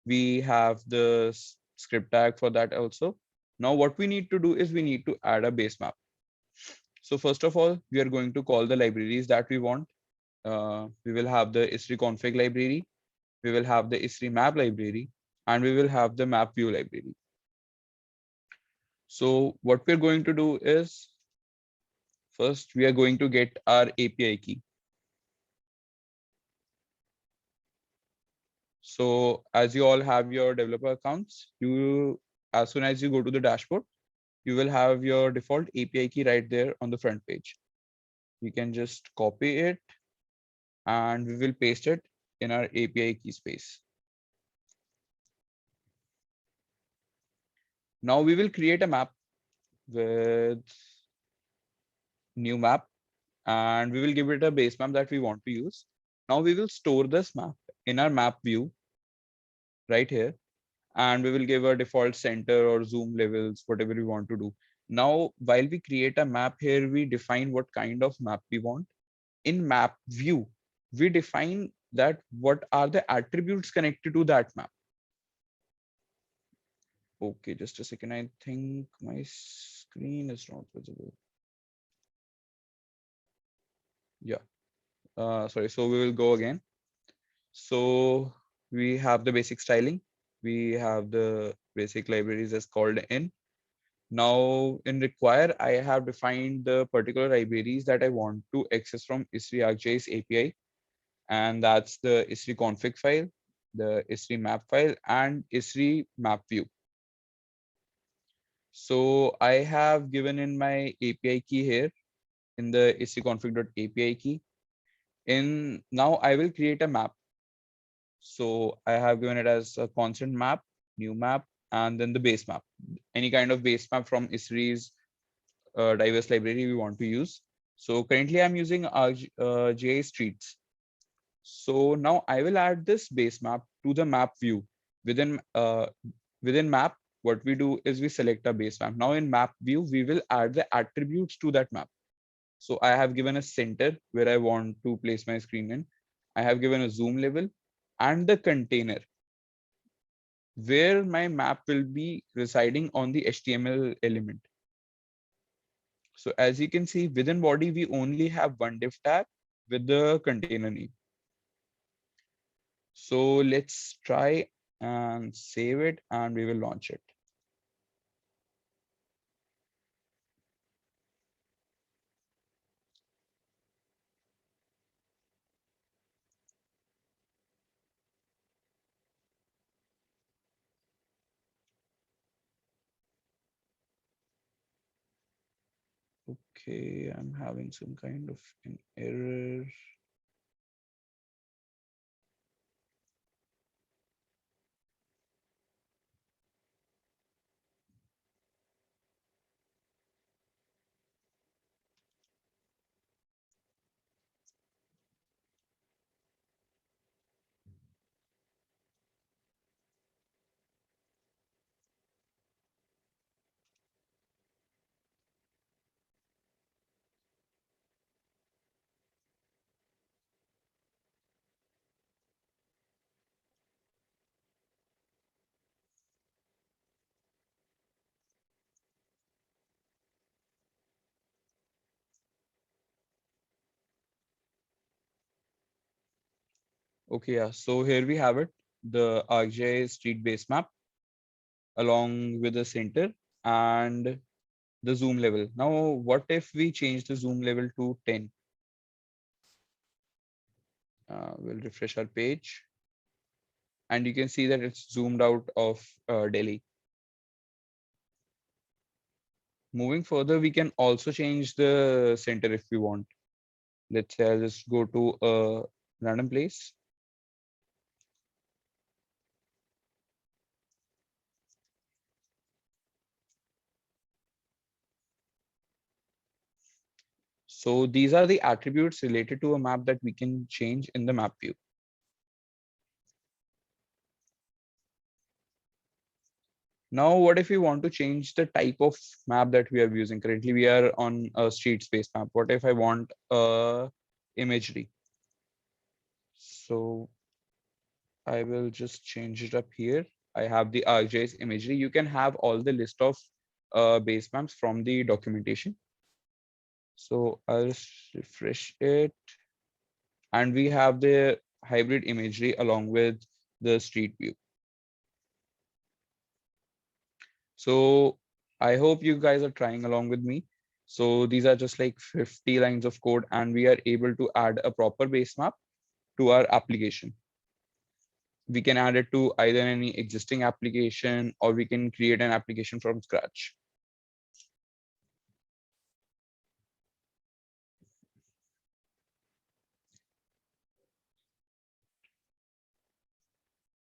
We have the script tag for that also. Now what we need to do is we need to add a base map. So first of all, we are going to call the libraries that we want. We will have the ISRI config library, we will have the ISRI map library, and we will have the map view library. So what we're going to do is first we are going to get our API key. So as you all have your developer accounts, as soon as you go to the dashboard, you will have your default API key right there on the front page. We can just copy it and we will paste it in our API key space. Now we will create a map with new map and we will give it a base map that we want to use. Now we will store this map in our map view right here, and we will give a default center or zoom levels, whatever we want to do. Now, while we create a map here, we define what kind of map we want. In map view, we define that what are the attributes connected to that map. Okay, just a second. I think my screen is not visible. Yeah, sorry. So we will go again. So we have the basic styling. We have the basic libraries as called in. Now in require, I have defined the particular libraries that I want to access from ISRI ArcGIS API. And that's the ISRI config file, the ISRI map file, and ISRI map view. So I have given in my API key here in the ISRI config.api key. Now I will create a map. So I have given it as a constant map, new map, and then the base map. Any kind of base map from ISRI's diverse library we want to use. So currently I'm using GI streets. So now I will add this base map to the map view. Within map, what we do is we select a base map. Now in map view, we will add the attributes to that map. So I have given a center where I want to place my screen in. I have given a zoom level and the container where my map will be residing on the HTML element. So as you can see within body, we only have one div tag with the container name. So let's try and save it and we will launch it. Okay, I'm having some kind of an error. Okay, yeah. So here we have it, the ArcGIS street base map along with the center and the zoom level. Now, what if we change the zoom level to 10? We'll refresh our page and you can see that it's zoomed out of Delhi. Moving further, we can also change the center if we want. Let's say I'll just go to a random place So these are the attributes related to a map that we can change in the map view. Now, what if we want to change the type of map that we are using? Currently, we are on a street space map. What if I want imagery? So I will just change it up here. I have the ArcGIS imagery. You can have all the list of base maps from the documentation. So I'll just refresh it. And we have the hybrid imagery along with the street view. So I hope you guys are trying along with me. So these are just like 50 lines of code, and we are able to add a proper base map to our application. We can add it to either any existing application, or we can create an application from scratch.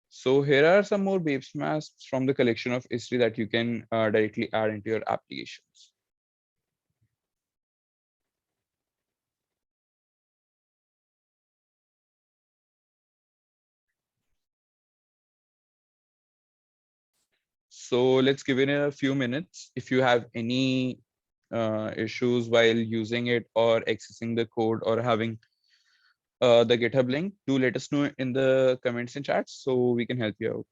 So here are some more base maps from the collection of history that you can directly add into your applications. So let's give it a few minutes. If you have any issues while using it or accessing the code or having the GitHub link, do let us know in the comments and chats so we can help you out.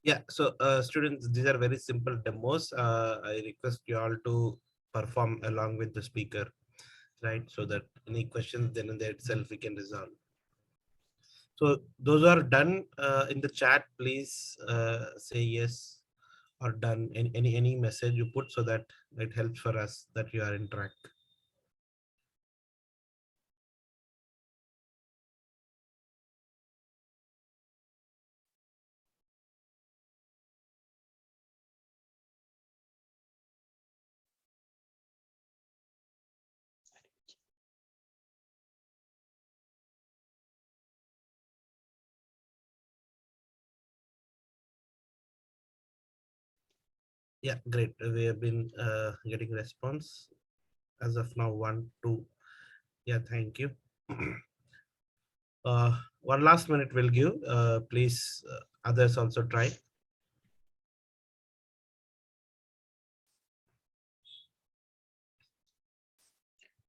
Yeah, so students, these are very simple demos. I request you all to perform along with the speaker, right? So that any questions then and there itself we can resolve. So those are done in the chat. Please say yes or done. Any message you put so that it helps for us that you are in track. Yeah, great. We have been getting response as of now. 1, 2. Yeah, thank you. One last minute we'll give. Please, others also try.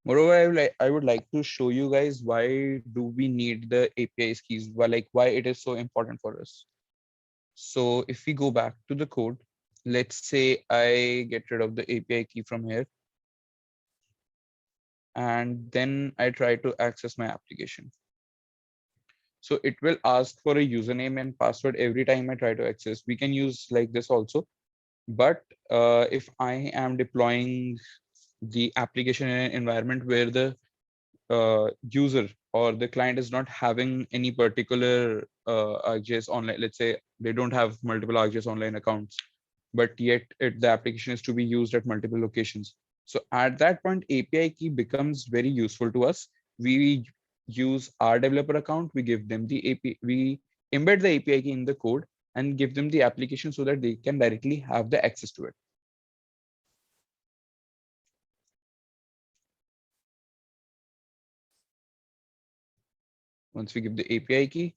Moreover, I would like to show you guys why do we need the APIs keys, why it is so important for us. So if we go back to the code, let's say I get rid of the API key from here, and then I try to access my application. So it will ask for a username and password every time I try to access. We can use like this also. But if I am deploying the application in an environment where the user or the client is not having any particular ArcGIS online, let's say they don't have multiple ArcGIS online accounts, but yet the application is to be used at multiple locations. So at that point, API key becomes very useful to us. We use our developer account, we give them the API, we embed the API key in the code and give them the application so that they can directly have the access to it. Once we give the API key,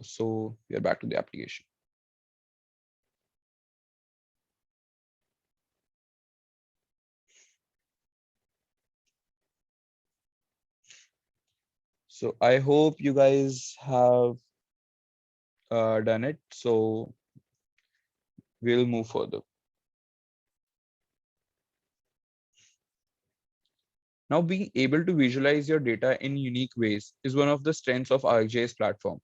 so we are back to the application. So I hope you guys have done it. So we'll move further. Now, being able to visualize your data in unique ways is one of the strengths of ArcGIS platform.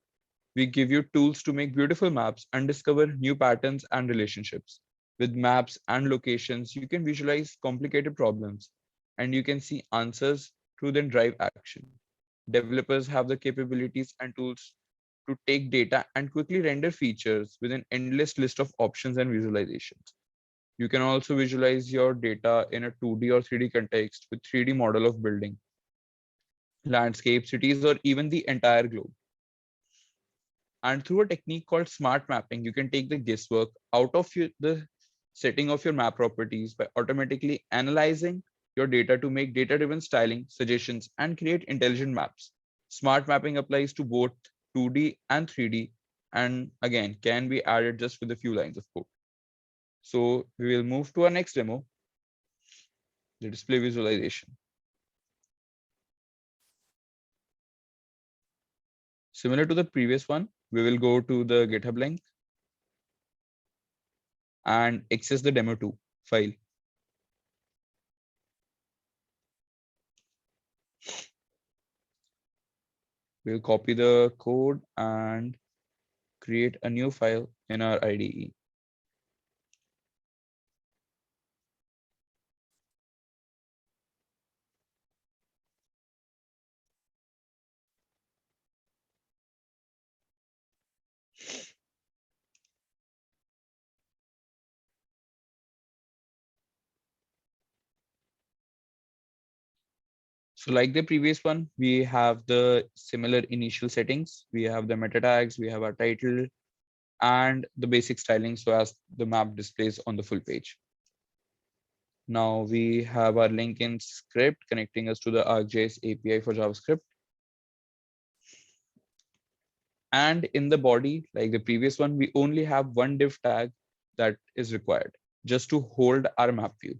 We give you tools to make beautiful maps and discover new patterns and relationships. With maps and locations, you can visualize complicated problems and you can see answers to then drive action. Developers have the capabilities and tools to take data and quickly render features with an endless list of options and visualizations. You can also visualize your data in a 2D or 3D context with 3D model of building, landscape, cities, or even the entire globe. And through a technique called smart mapping, you can take the guesswork out of the setting of your map properties by automatically analyzing your data to make data-driven styling suggestions and create intelligent maps. Smart mapping applies to both 2D and 3D, and again can be added just with a few lines of code. So we will move to our next demo, the display visualization. Similar to the previous one, we will go to the GitHub link and access the demo2 file. We'll copy the code and create a new file in our IDE. So like the previous one, we have the similar initial settings. We have the meta tags, we have our title, and the basic styling so as the map displays on the full page. Now we have our LinkedIn script connecting us to the ArcGIS API for JavaScript. And in the body, like the previous one, we only have one div tag that is required just to hold our map view.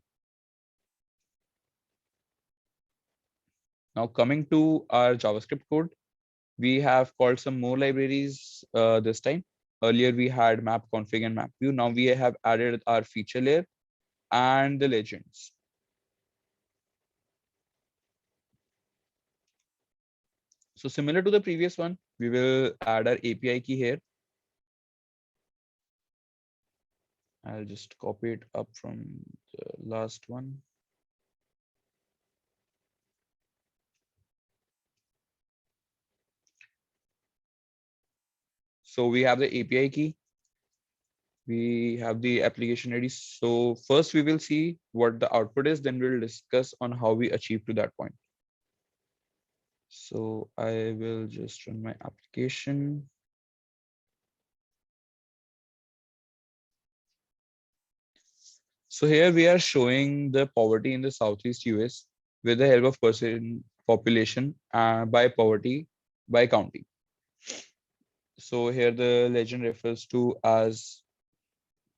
Now coming to our JavaScript code, we have called some more libraries this time. Earlier we had map config and map view. Now we have added our feature layer and the legends. So similar to the previous one, we will add our API key here. I'll just copy it up from the last one. So we have the API key. We have the application ready. So first we will see what the output is, then we'll discuss on how we achieve to that point. So I will just run my application. So here we are showing the poverty in the Southeast US with the help of person population by poverty by county. So here the legend refers to as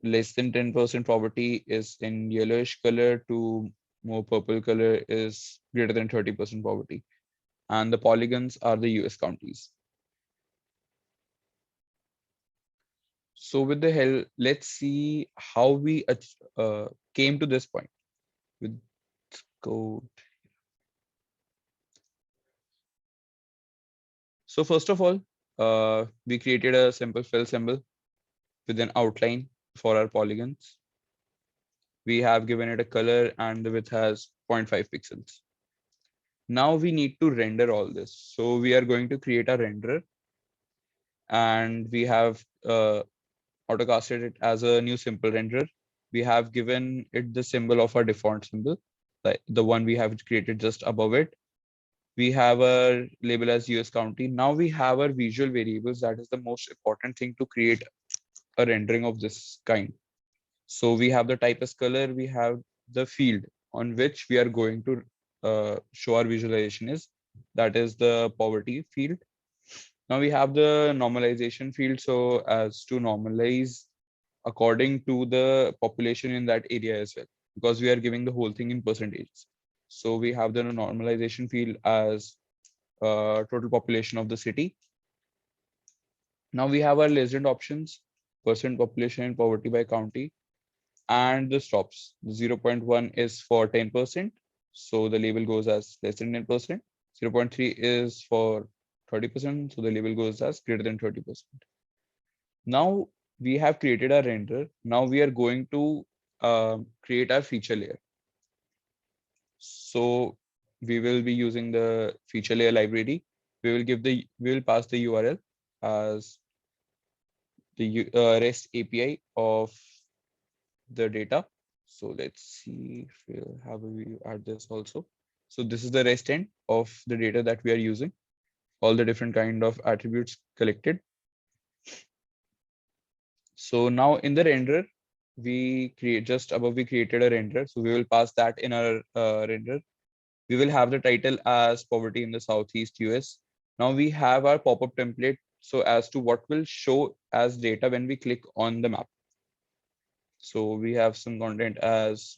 less than 10% poverty is in yellowish color to more purple color is greater than 30% poverty. And the polygons are the US counties. So with the help, let's see how we came to this point with code. So first of all, we created a simple fill symbol with an outline for our polygons. We have given it a color and the width has 0.5 pixels. Now we need to render all this. So we are going to create a renderer and we have autocasted it as a new simple renderer. We have given it the symbol of our default symbol, like the one we have created just above it. We have a label as US county. Now we have our visual variables. That is the most important thing to create a rendering of this kind. So we have the type as color, we have the field on which we are going to show our visualization is, that is the poverty field. Now we have the normalization field. So as to normalize according to the population in that area as well, because we are giving the whole thing in percentages. So we have the normalization field as total population of the city. Now we have our legend options, percent population and poverty by county, and the stops. The 0.1 is for 10%. So the label goes as less than 10%. 0.3 is for 30%. So the label goes as greater than 30%. Now we have created a render. Now we are going to create our feature layer. So we will be using the feature layer library. We will pass the URL as the REST API of the data. So let's see if we'll have a view at this also. So this is the REST end of the data that we are using, all the different kind of attributes collected. So now in the renderer, we create just above, we created a render. So we will pass that in our render. We will have the title as poverty in the Southeast US. Now we have our pop-up template. So as to what will show as data when we click on the map. So we have some content as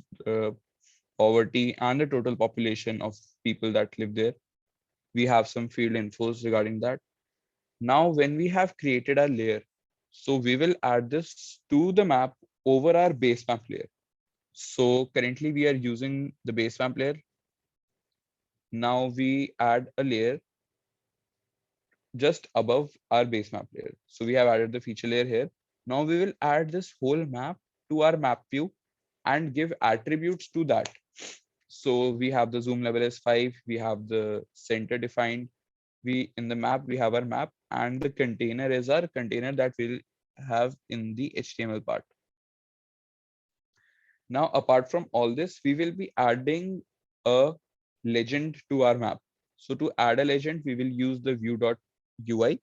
poverty and the total population of people that live there. We have some field infos regarding that. Now, when we have created our layer, so we will add this to the map over our base map layer. So currently we are using the base map layer. Now we add a layer just above our base map layer. So we have added the feature layer here. Now we will add this whole map to our map view and give attributes to that. So we have the zoom level as 5, we have the center defined, we in the map we have our map, and the container is our container that we'll have in the HTML part. Now, apart from all this, we will be adding a legend to our map. So to add a legend, we will use the view.ui.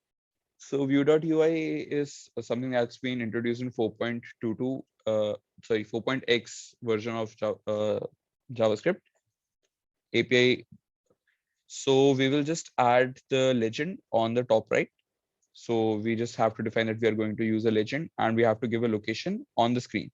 So view.ui is something that's been introduced in 4.22, 4.x version of JavaScript API. So we will just add the legend on the top right. So we just have to define that we are going to use a legend and we have to give a location on the screen.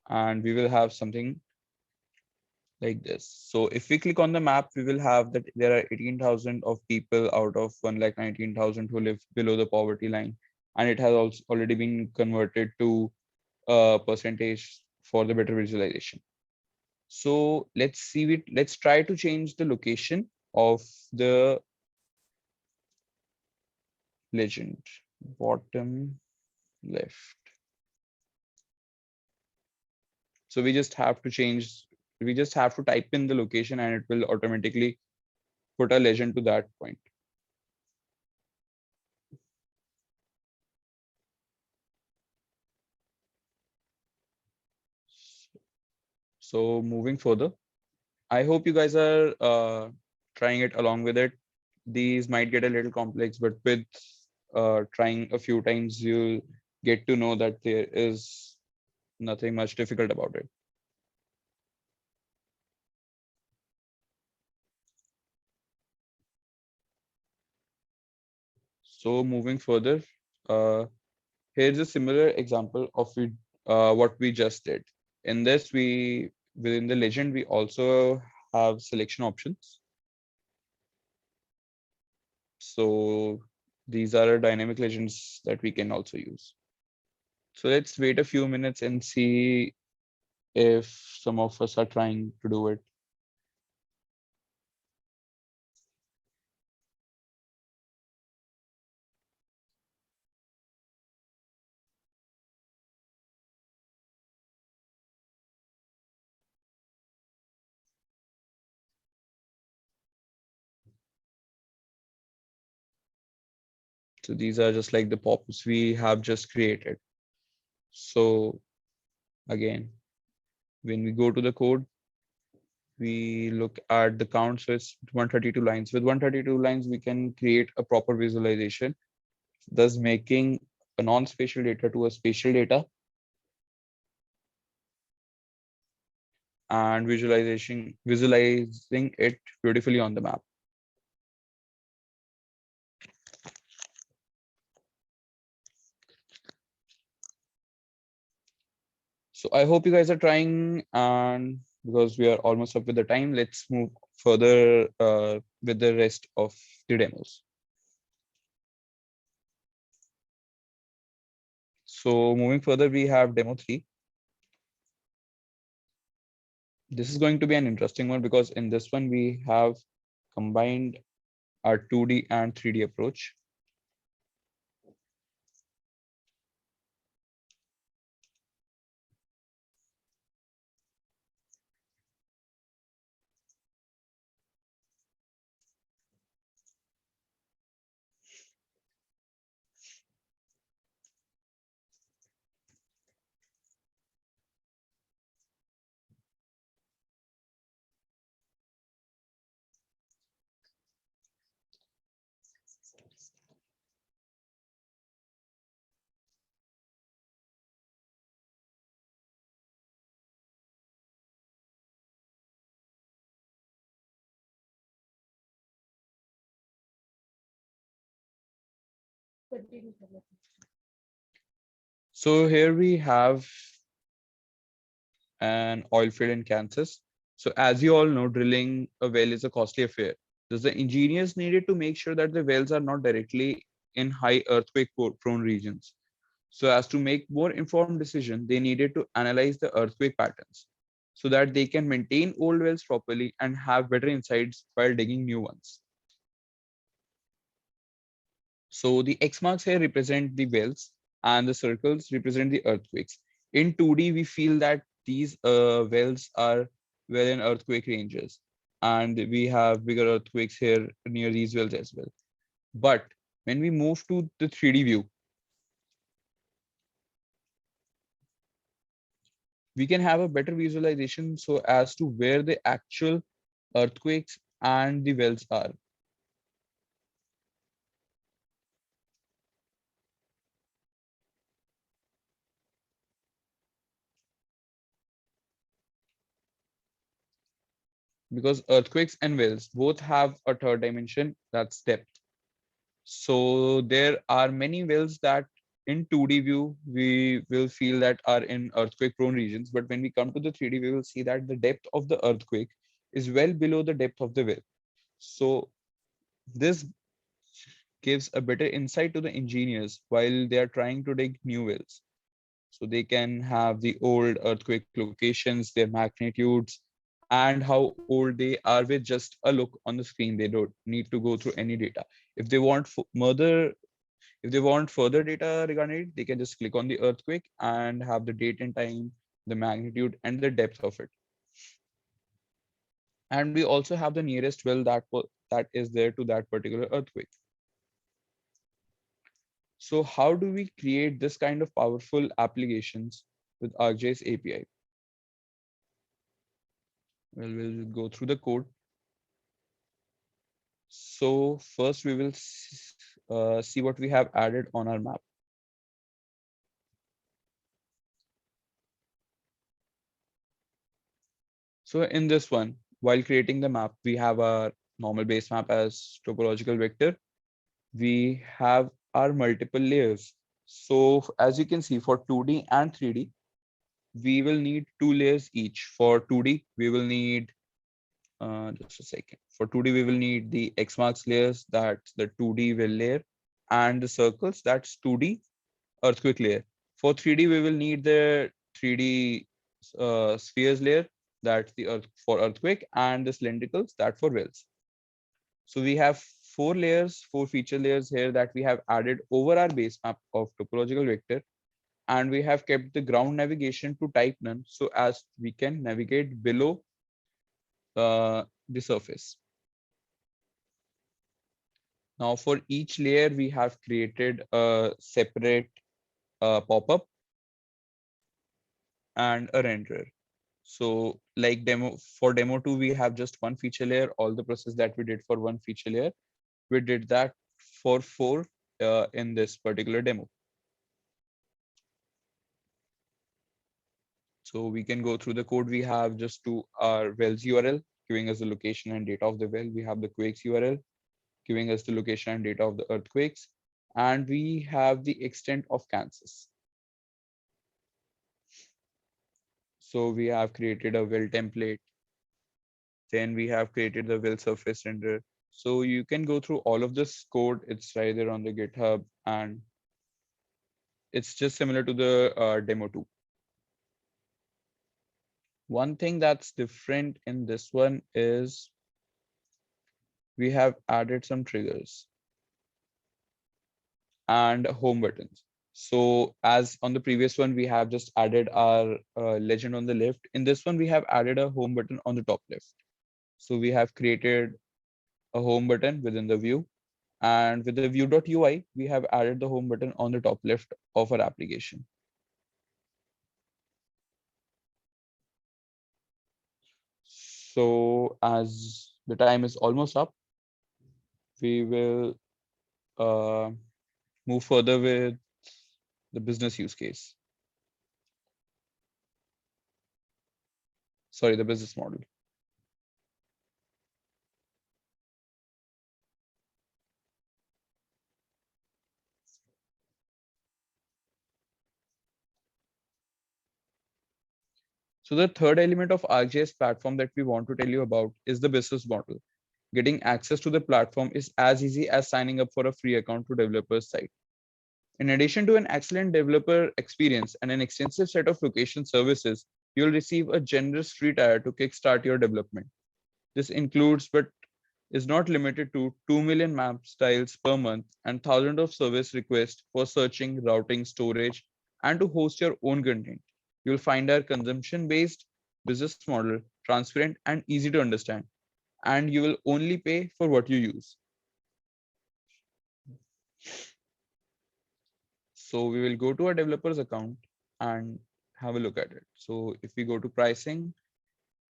And we will have something like this. So if we click on the map, we will have that there are 18,000 of people out of 1,19,000 who live below the poverty line. And it has also already been converted to a percentage for the better visualization. So let's try to change the location of the legend, bottom left. So we just have to type in the location and it will automatically put a legend to that point. So moving further, I hope you guys are trying it along with it. These might get a little complex, but with trying a few times, you'll get to know that there is nothing much difficult about it. So moving further, here's a similar example of what we just did. In this, within the legend, we also have selection options. So these are dynamic legends that we can also use. So let's wait a few minutes and see if some of us are trying to do it. So these are just like the pop-ups we have just created. So again, when we go to the code, we look at the count. So it's 132 lines. With 132 lines, we can create a proper visualization, thus making a non-spatial data to a spatial data and visualizing it beautifully on the map. So I hope you guys are trying, and because we are almost up with the time, let's move further with the rest of the demos. So moving further, we have demo 3. This is going to be an interesting one because in this one, we have combined our 2D and 3D approach. So here we have an oil field in Kansas. So as you all know, drilling a well is a costly affair. Thus, the engineers needed to make sure that the wells are not directly in high earthquake prone regions. So as to make more informed decision, they needed to analyze the earthquake patterns so that they can maintain old wells properly and have better insights while digging new ones. So the X marks here represent the wells and the circles represent the earthquakes. In 2D, we feel that these wells are well in earthquake ranges, and we have bigger earthquakes here near these wells as well. But when we move to the 3D view, we can have a better visualization so as to where the actual earthquakes and the wells are. Because earthquakes and wells both have a third dimension, that's depth. So there are many wells that in 2D view, we will feel that are in earthquake prone regions. But when we come to the 3D, we will see that the depth of the earthquake is well below the depth of the well. So this gives a better insight to the engineers while they are trying to dig new wells. So they can have the old earthquake locations, their magnitudes, and how old they are with just a look on the screen. They don't need to go through any data. If they want further data regarding it, they can just click on the earthquake and have the date and time, the magnitude, and the depth of it. And we also have the nearest well that is there to that particular earthquake. So how do we create this kind of powerful applications with ArcGIS API? Well, we'll go through the code. So first we will see what we have added on our map. So in this one, while creating the map, we have our normal base map as topological vector. We have our multiple layers. So as you can see, for 2D and 3D, we will need 2 layers each. For 2D, we will need just a second. For 2D, we will need the X marks layers, that's the 2D well layer, and the circles, that's 2D earthquake layer. For 3D, we will need the 3D spheres layer, that's the earth for earthquake, and the cylindricals, that for wells. So we have 4 layers, 4 feature layers here that we have added over our base map of topological vector. And we have kept the ground navigation to type none so as we can navigate below the surface. Now for each layer, we have created a separate pop-up and a renderer. So like for demo 2, we have just one feature layer. All the process that we did for one feature layer, we did that for 4 in this particular demo. So we can go through the code. We have just to our wells URL giving us the location and data of the well. We have the quakes URL giving us the location and data of the earthquakes. And we have the extent of Kansas. So we have created a well template. Then we have created the well surface render. So you can go through all of this code. It's right there on the GitHub, and it's just similar to the demo 2. One thing that's different in this one is we have added some triggers and home buttons. So as on the previous one, we have just added our legend on the left. In this one, we have added a home button on the top left. So we have created a home button within the view, and with the view.ui, we have added the home button on the top left of our application. So as the time is almost up, we will move further with the business use case. Sorry, the business model. So the third element of ArcGIS platform that we want to tell you about is the business model. Getting access to the platform is as easy as signing up for a free account to developers site. In addition to an excellent developer experience and an extensive set of location services, you'll receive a generous free tier to kickstart your development. This includes but is not limited to 2 million map styles per month and thousands of service requests for searching, routing, storage, and to host your own content. You'll find our consumption-based business model transparent and easy to understand, and you will only pay for what you use. So we will go to our developer's account and have a look at it. So if we go to pricing,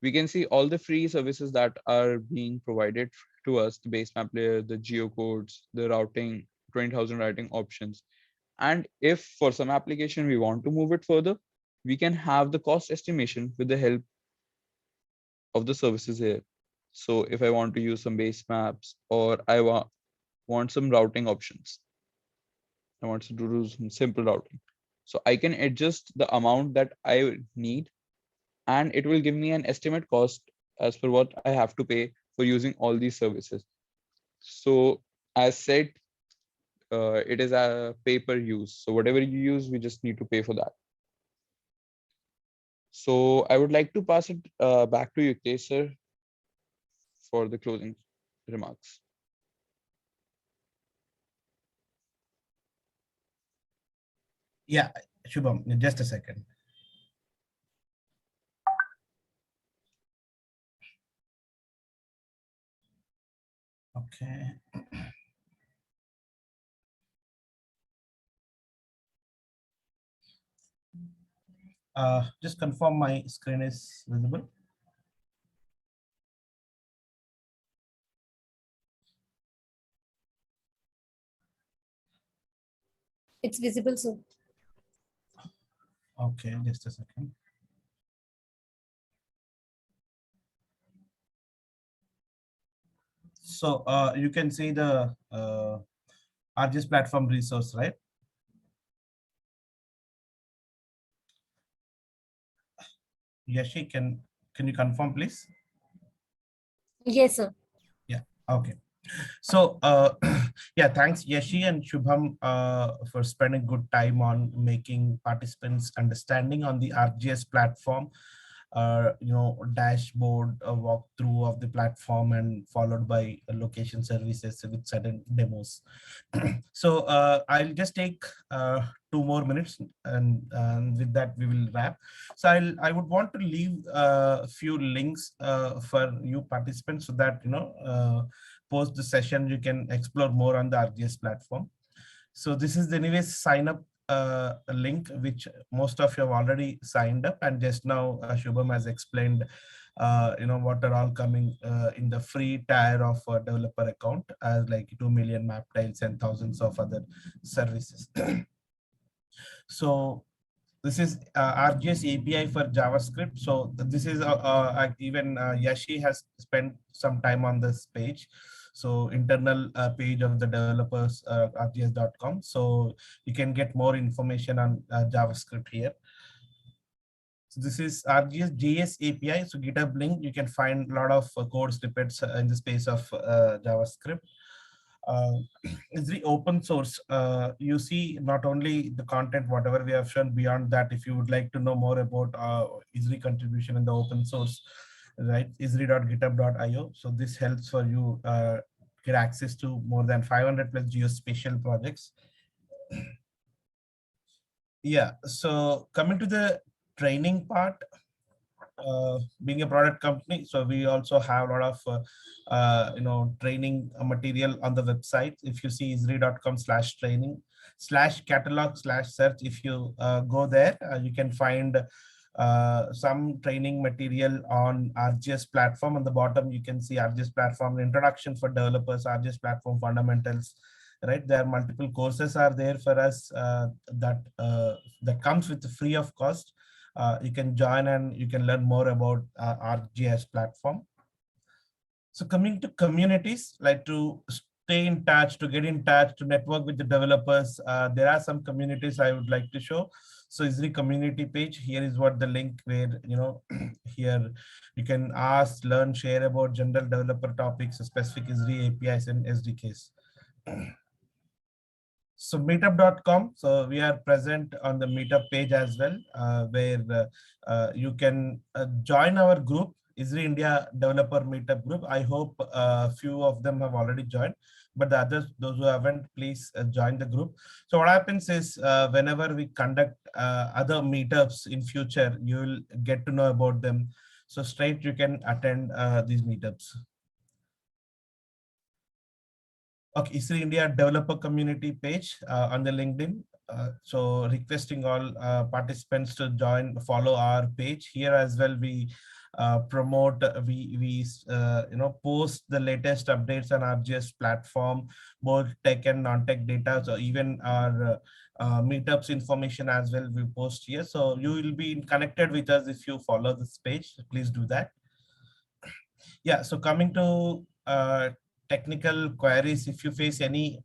we can see all the free services that are being provided to us, the base map layer, the geocodes, the routing, 20,000 routing options. And if for some application we want to move it further, we can have the cost estimation with the help of the services here. So if I want to use some base maps or I want some routing options, I want to do some simple routing. So I can adjust the amount that I need and it will give me an estimate cost as per what I have to pay for using all these services. So as said, it is a pay per use. So whatever you use, we just need to pay for that. So I would like to pass it back to you, sir, for the closing remarks. Yeah, Shubham, just a second. Okay. Just confirm my screen is visible. It's visible, sir. Okay, just a second. So you can see the ArcGIS platform resource, right? Yashi, can you confirm, please? Yes, sir. Yeah. Okay. So yeah, thanks Yashi and Shubham for spending good time on making participants understanding on the ArcGIS platform. Dashboard, a walkthrough of the platform, and followed by location services with certain demos. So I'll just take 2 more minutes, and with that we will wrap. So I would want to leave a few links for you participants so that post the session you can explore more on the ArcGIS platform. So this is the anyways sign up link which most of you have already signed up, and just now Shubham has explained what are all coming in the free tier of a developer account, as like 2 million map tiles and thousands of other services. So this is ArcGIS API for JavaScript. So this is even Yashi has spent some time on this page. So internal page of the developers, arcgis.com. So you can get more information on JavaScript here. So this is ArcGIS JS API. So GitHub link, you can find a lot of code snippets in the space of JavaScript. It's the open source. You see not only the content, whatever we have shown, beyond that, if you would like to know more about Esri contribution in the open source, right, esri.github.io. So this helps for you get access to more than 500 plus geospatial projects. Yeah, so coming to the training part, being a product company, so we also have a lot of training material on the website. If you see esri.com/training/catalog/search, if you go there, you can find some training material on ArcGIS platform. On the bottom you can see ArcGIS platform introduction for developers, ArcGIS platform fundamentals, right? There are multiple courses are there for us that comes with free of cost. You can join and you can learn more about ArcGIS platform. So coming to communities, like to stay in touch, to get in touch, to network with the developers, there are some communities I would like to show. So ISRI community page, here is what the link where, here you can ask, learn, share about general developer topics, specific ISRI APIs and SDKs. So meetup.com. So we are present on the meetup page as well, where you can join our group, ISRI India Developer Meetup group. I hope a few of them have already joined, but the others, those who haven't, please join the group. So what happens is whenever we conduct other meetups in future, you will get to know about them. So straight you can attend these meetups. Okay, ISRI India Developer Community page on the LinkedIn. So requesting all participants to join, follow our page. Here as well, we promote, we post the latest updates on RGS platform, both tech and non-tech data. So even our meetups information as well, we post here. So you will be connected with us if you follow this page. Please do that. Yeah, so coming to technical queries, if you face any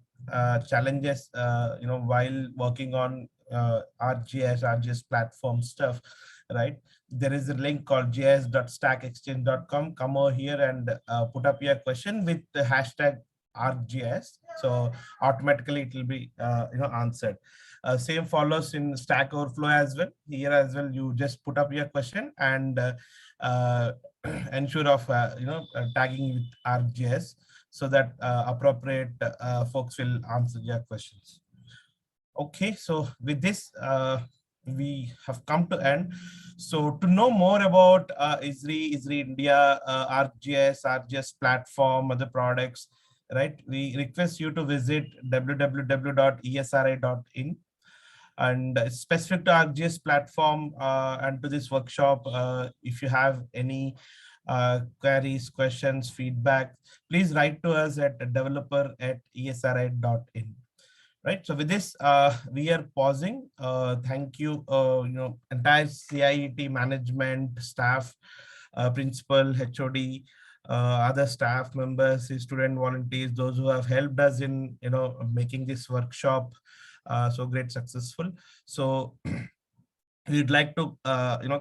challenges, while working on RGS platform stuff, right? There is a link called gis.stackexchange.com. Come over here and put up your question with the hashtag RGS. So automatically it will be answered. Same follows in Stack Overflow as well. Here as well, you just put up your question and ensure of tagging with RGS so that appropriate folks will answer your questions. Okay, so with this, we have come to end. So to know more about ISRI India, RGS platform, other products, right? We request you to visit www.esri.in. And specific to RGS platform and to this workshop, if you have any queries, questions, feedback, please write to us at developer@esri.in. Right. So with this, we are pausing. Thank you, entire CIET management, staff, principal, HOD, other staff members, student volunteers, those who have helped us in making this workshop so great, successful. So we'd like to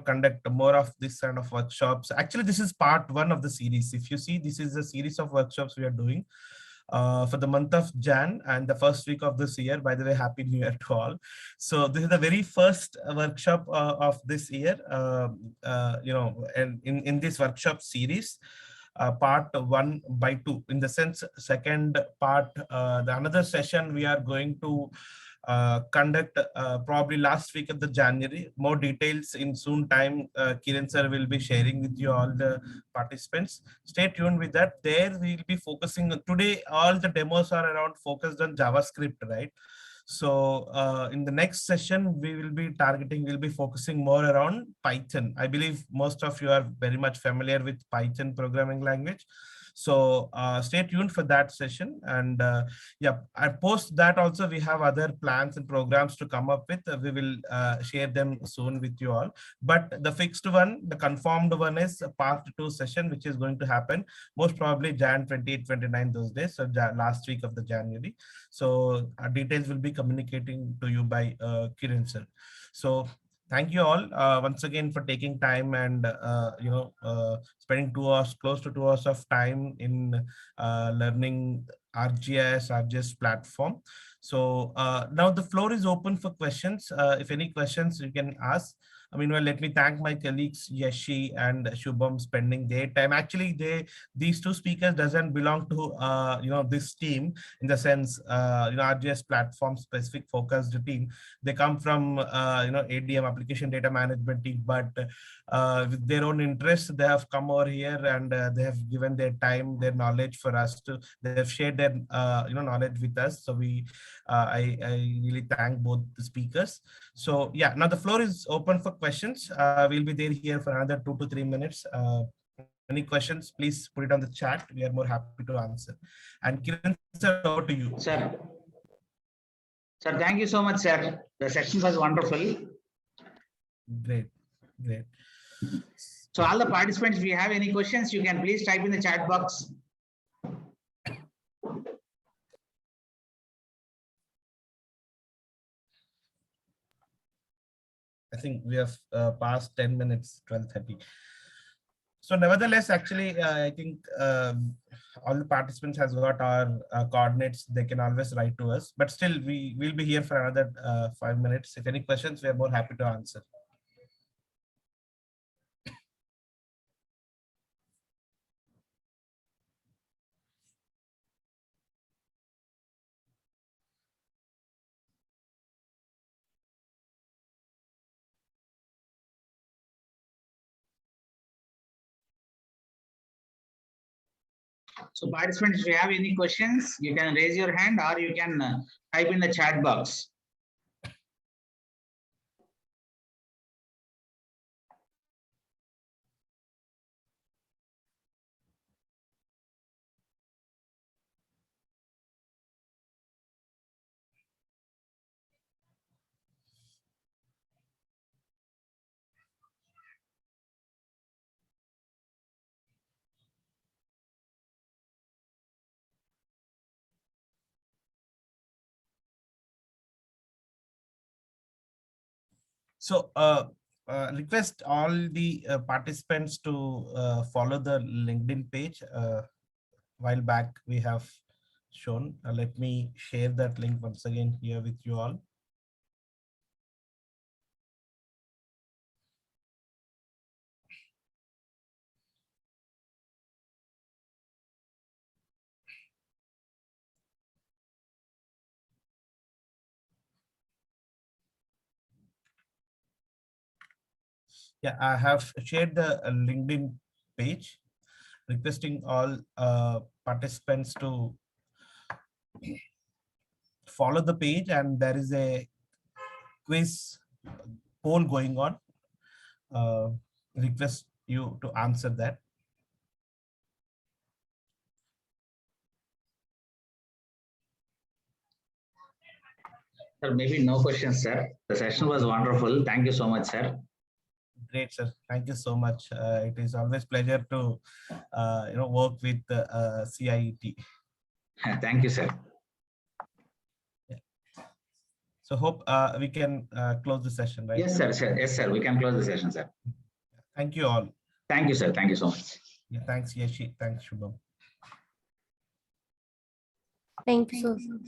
conduct more of this kind of workshops. Actually, this is part one of the series. If you see, this is a series of workshops we are doing for the month of Jan and the first week of this year. By the way, Happy New Year to all. So this is the very first workshop of this year, and in this workshop series, part 1 by 2, in the sense, second part, the another session we are going to conduct probably last week of the January. More details in soon time. Kiran sir will be sharing with you all the participants. Stay tuned with that. There we will be focusing on, today all the demos are around focused on JavaScript, right? So in the next session, we will be focusing more around Python. I believe most of you are very much familiar with Python programming language. So stay tuned for that session. And yeah, I post that also, we have other plans and programs to come up with. We will share them soon with you all. But the fixed one, the confirmed one is a part 2 session, which is going to happen most probably Jan 28, 29, those days. So last week of the January. So details will be communicating to you by Kiran sir. So thank you all once again for taking time and spending 2 hours, close to 2 hours of time in learning RGS platform. So now the floor is open for questions. If any questions you can ask. I mean, well, let me thank my colleagues Yashi and Shubham spending their time. Actually, these two speakers doesn't belong to this team in the sense RGS platform specific focused team. They come from ADM, application data management team, but with their own interests, they have come over here and they have given their time, their knowledge for us to. They have shared their knowledge with us. So I really thank both the speakers. So yeah, now the floor is open for questions. We'll be there here for another 2 to 3 minutes. Any questions, please put it on the chat. We are more happy to answer. And Kiran sir, over to you. Sir, thank you so much, sir. The session was wonderful. Great. So all the participants, if you have any questions, you can please type in the chat box. I think we have passed 10 minutes, 12:30. So nevertheless, actually, I think all the participants has got our coordinates. They can always write to us, but still we will be here for another 5 minutes. If any questions, we are more happy to answer. So participants, if you have any questions, you can raise your hand or you can type in the chat box. So request all the participants to follow the LinkedIn page. While back we have shown. Let me share that link once again here with you all. Yeah, I have shared the LinkedIn page, requesting all participants to follow the page, and there is a quiz poll going on. Request you to answer that. Sir, maybe no questions, sir. The session was wonderful. Thank you so much, sir. Great, sir. Thank you so much. It is always pleasure to work with CIET. Thank you, sir. So hope we can close the session, right? Yes, sir. Yes, sir. We can close the session, sir. Thank you all. Thank you, sir. Thank you so much. Yeah, thanks, Yashi. Thanks, Shubham. Thank you so much.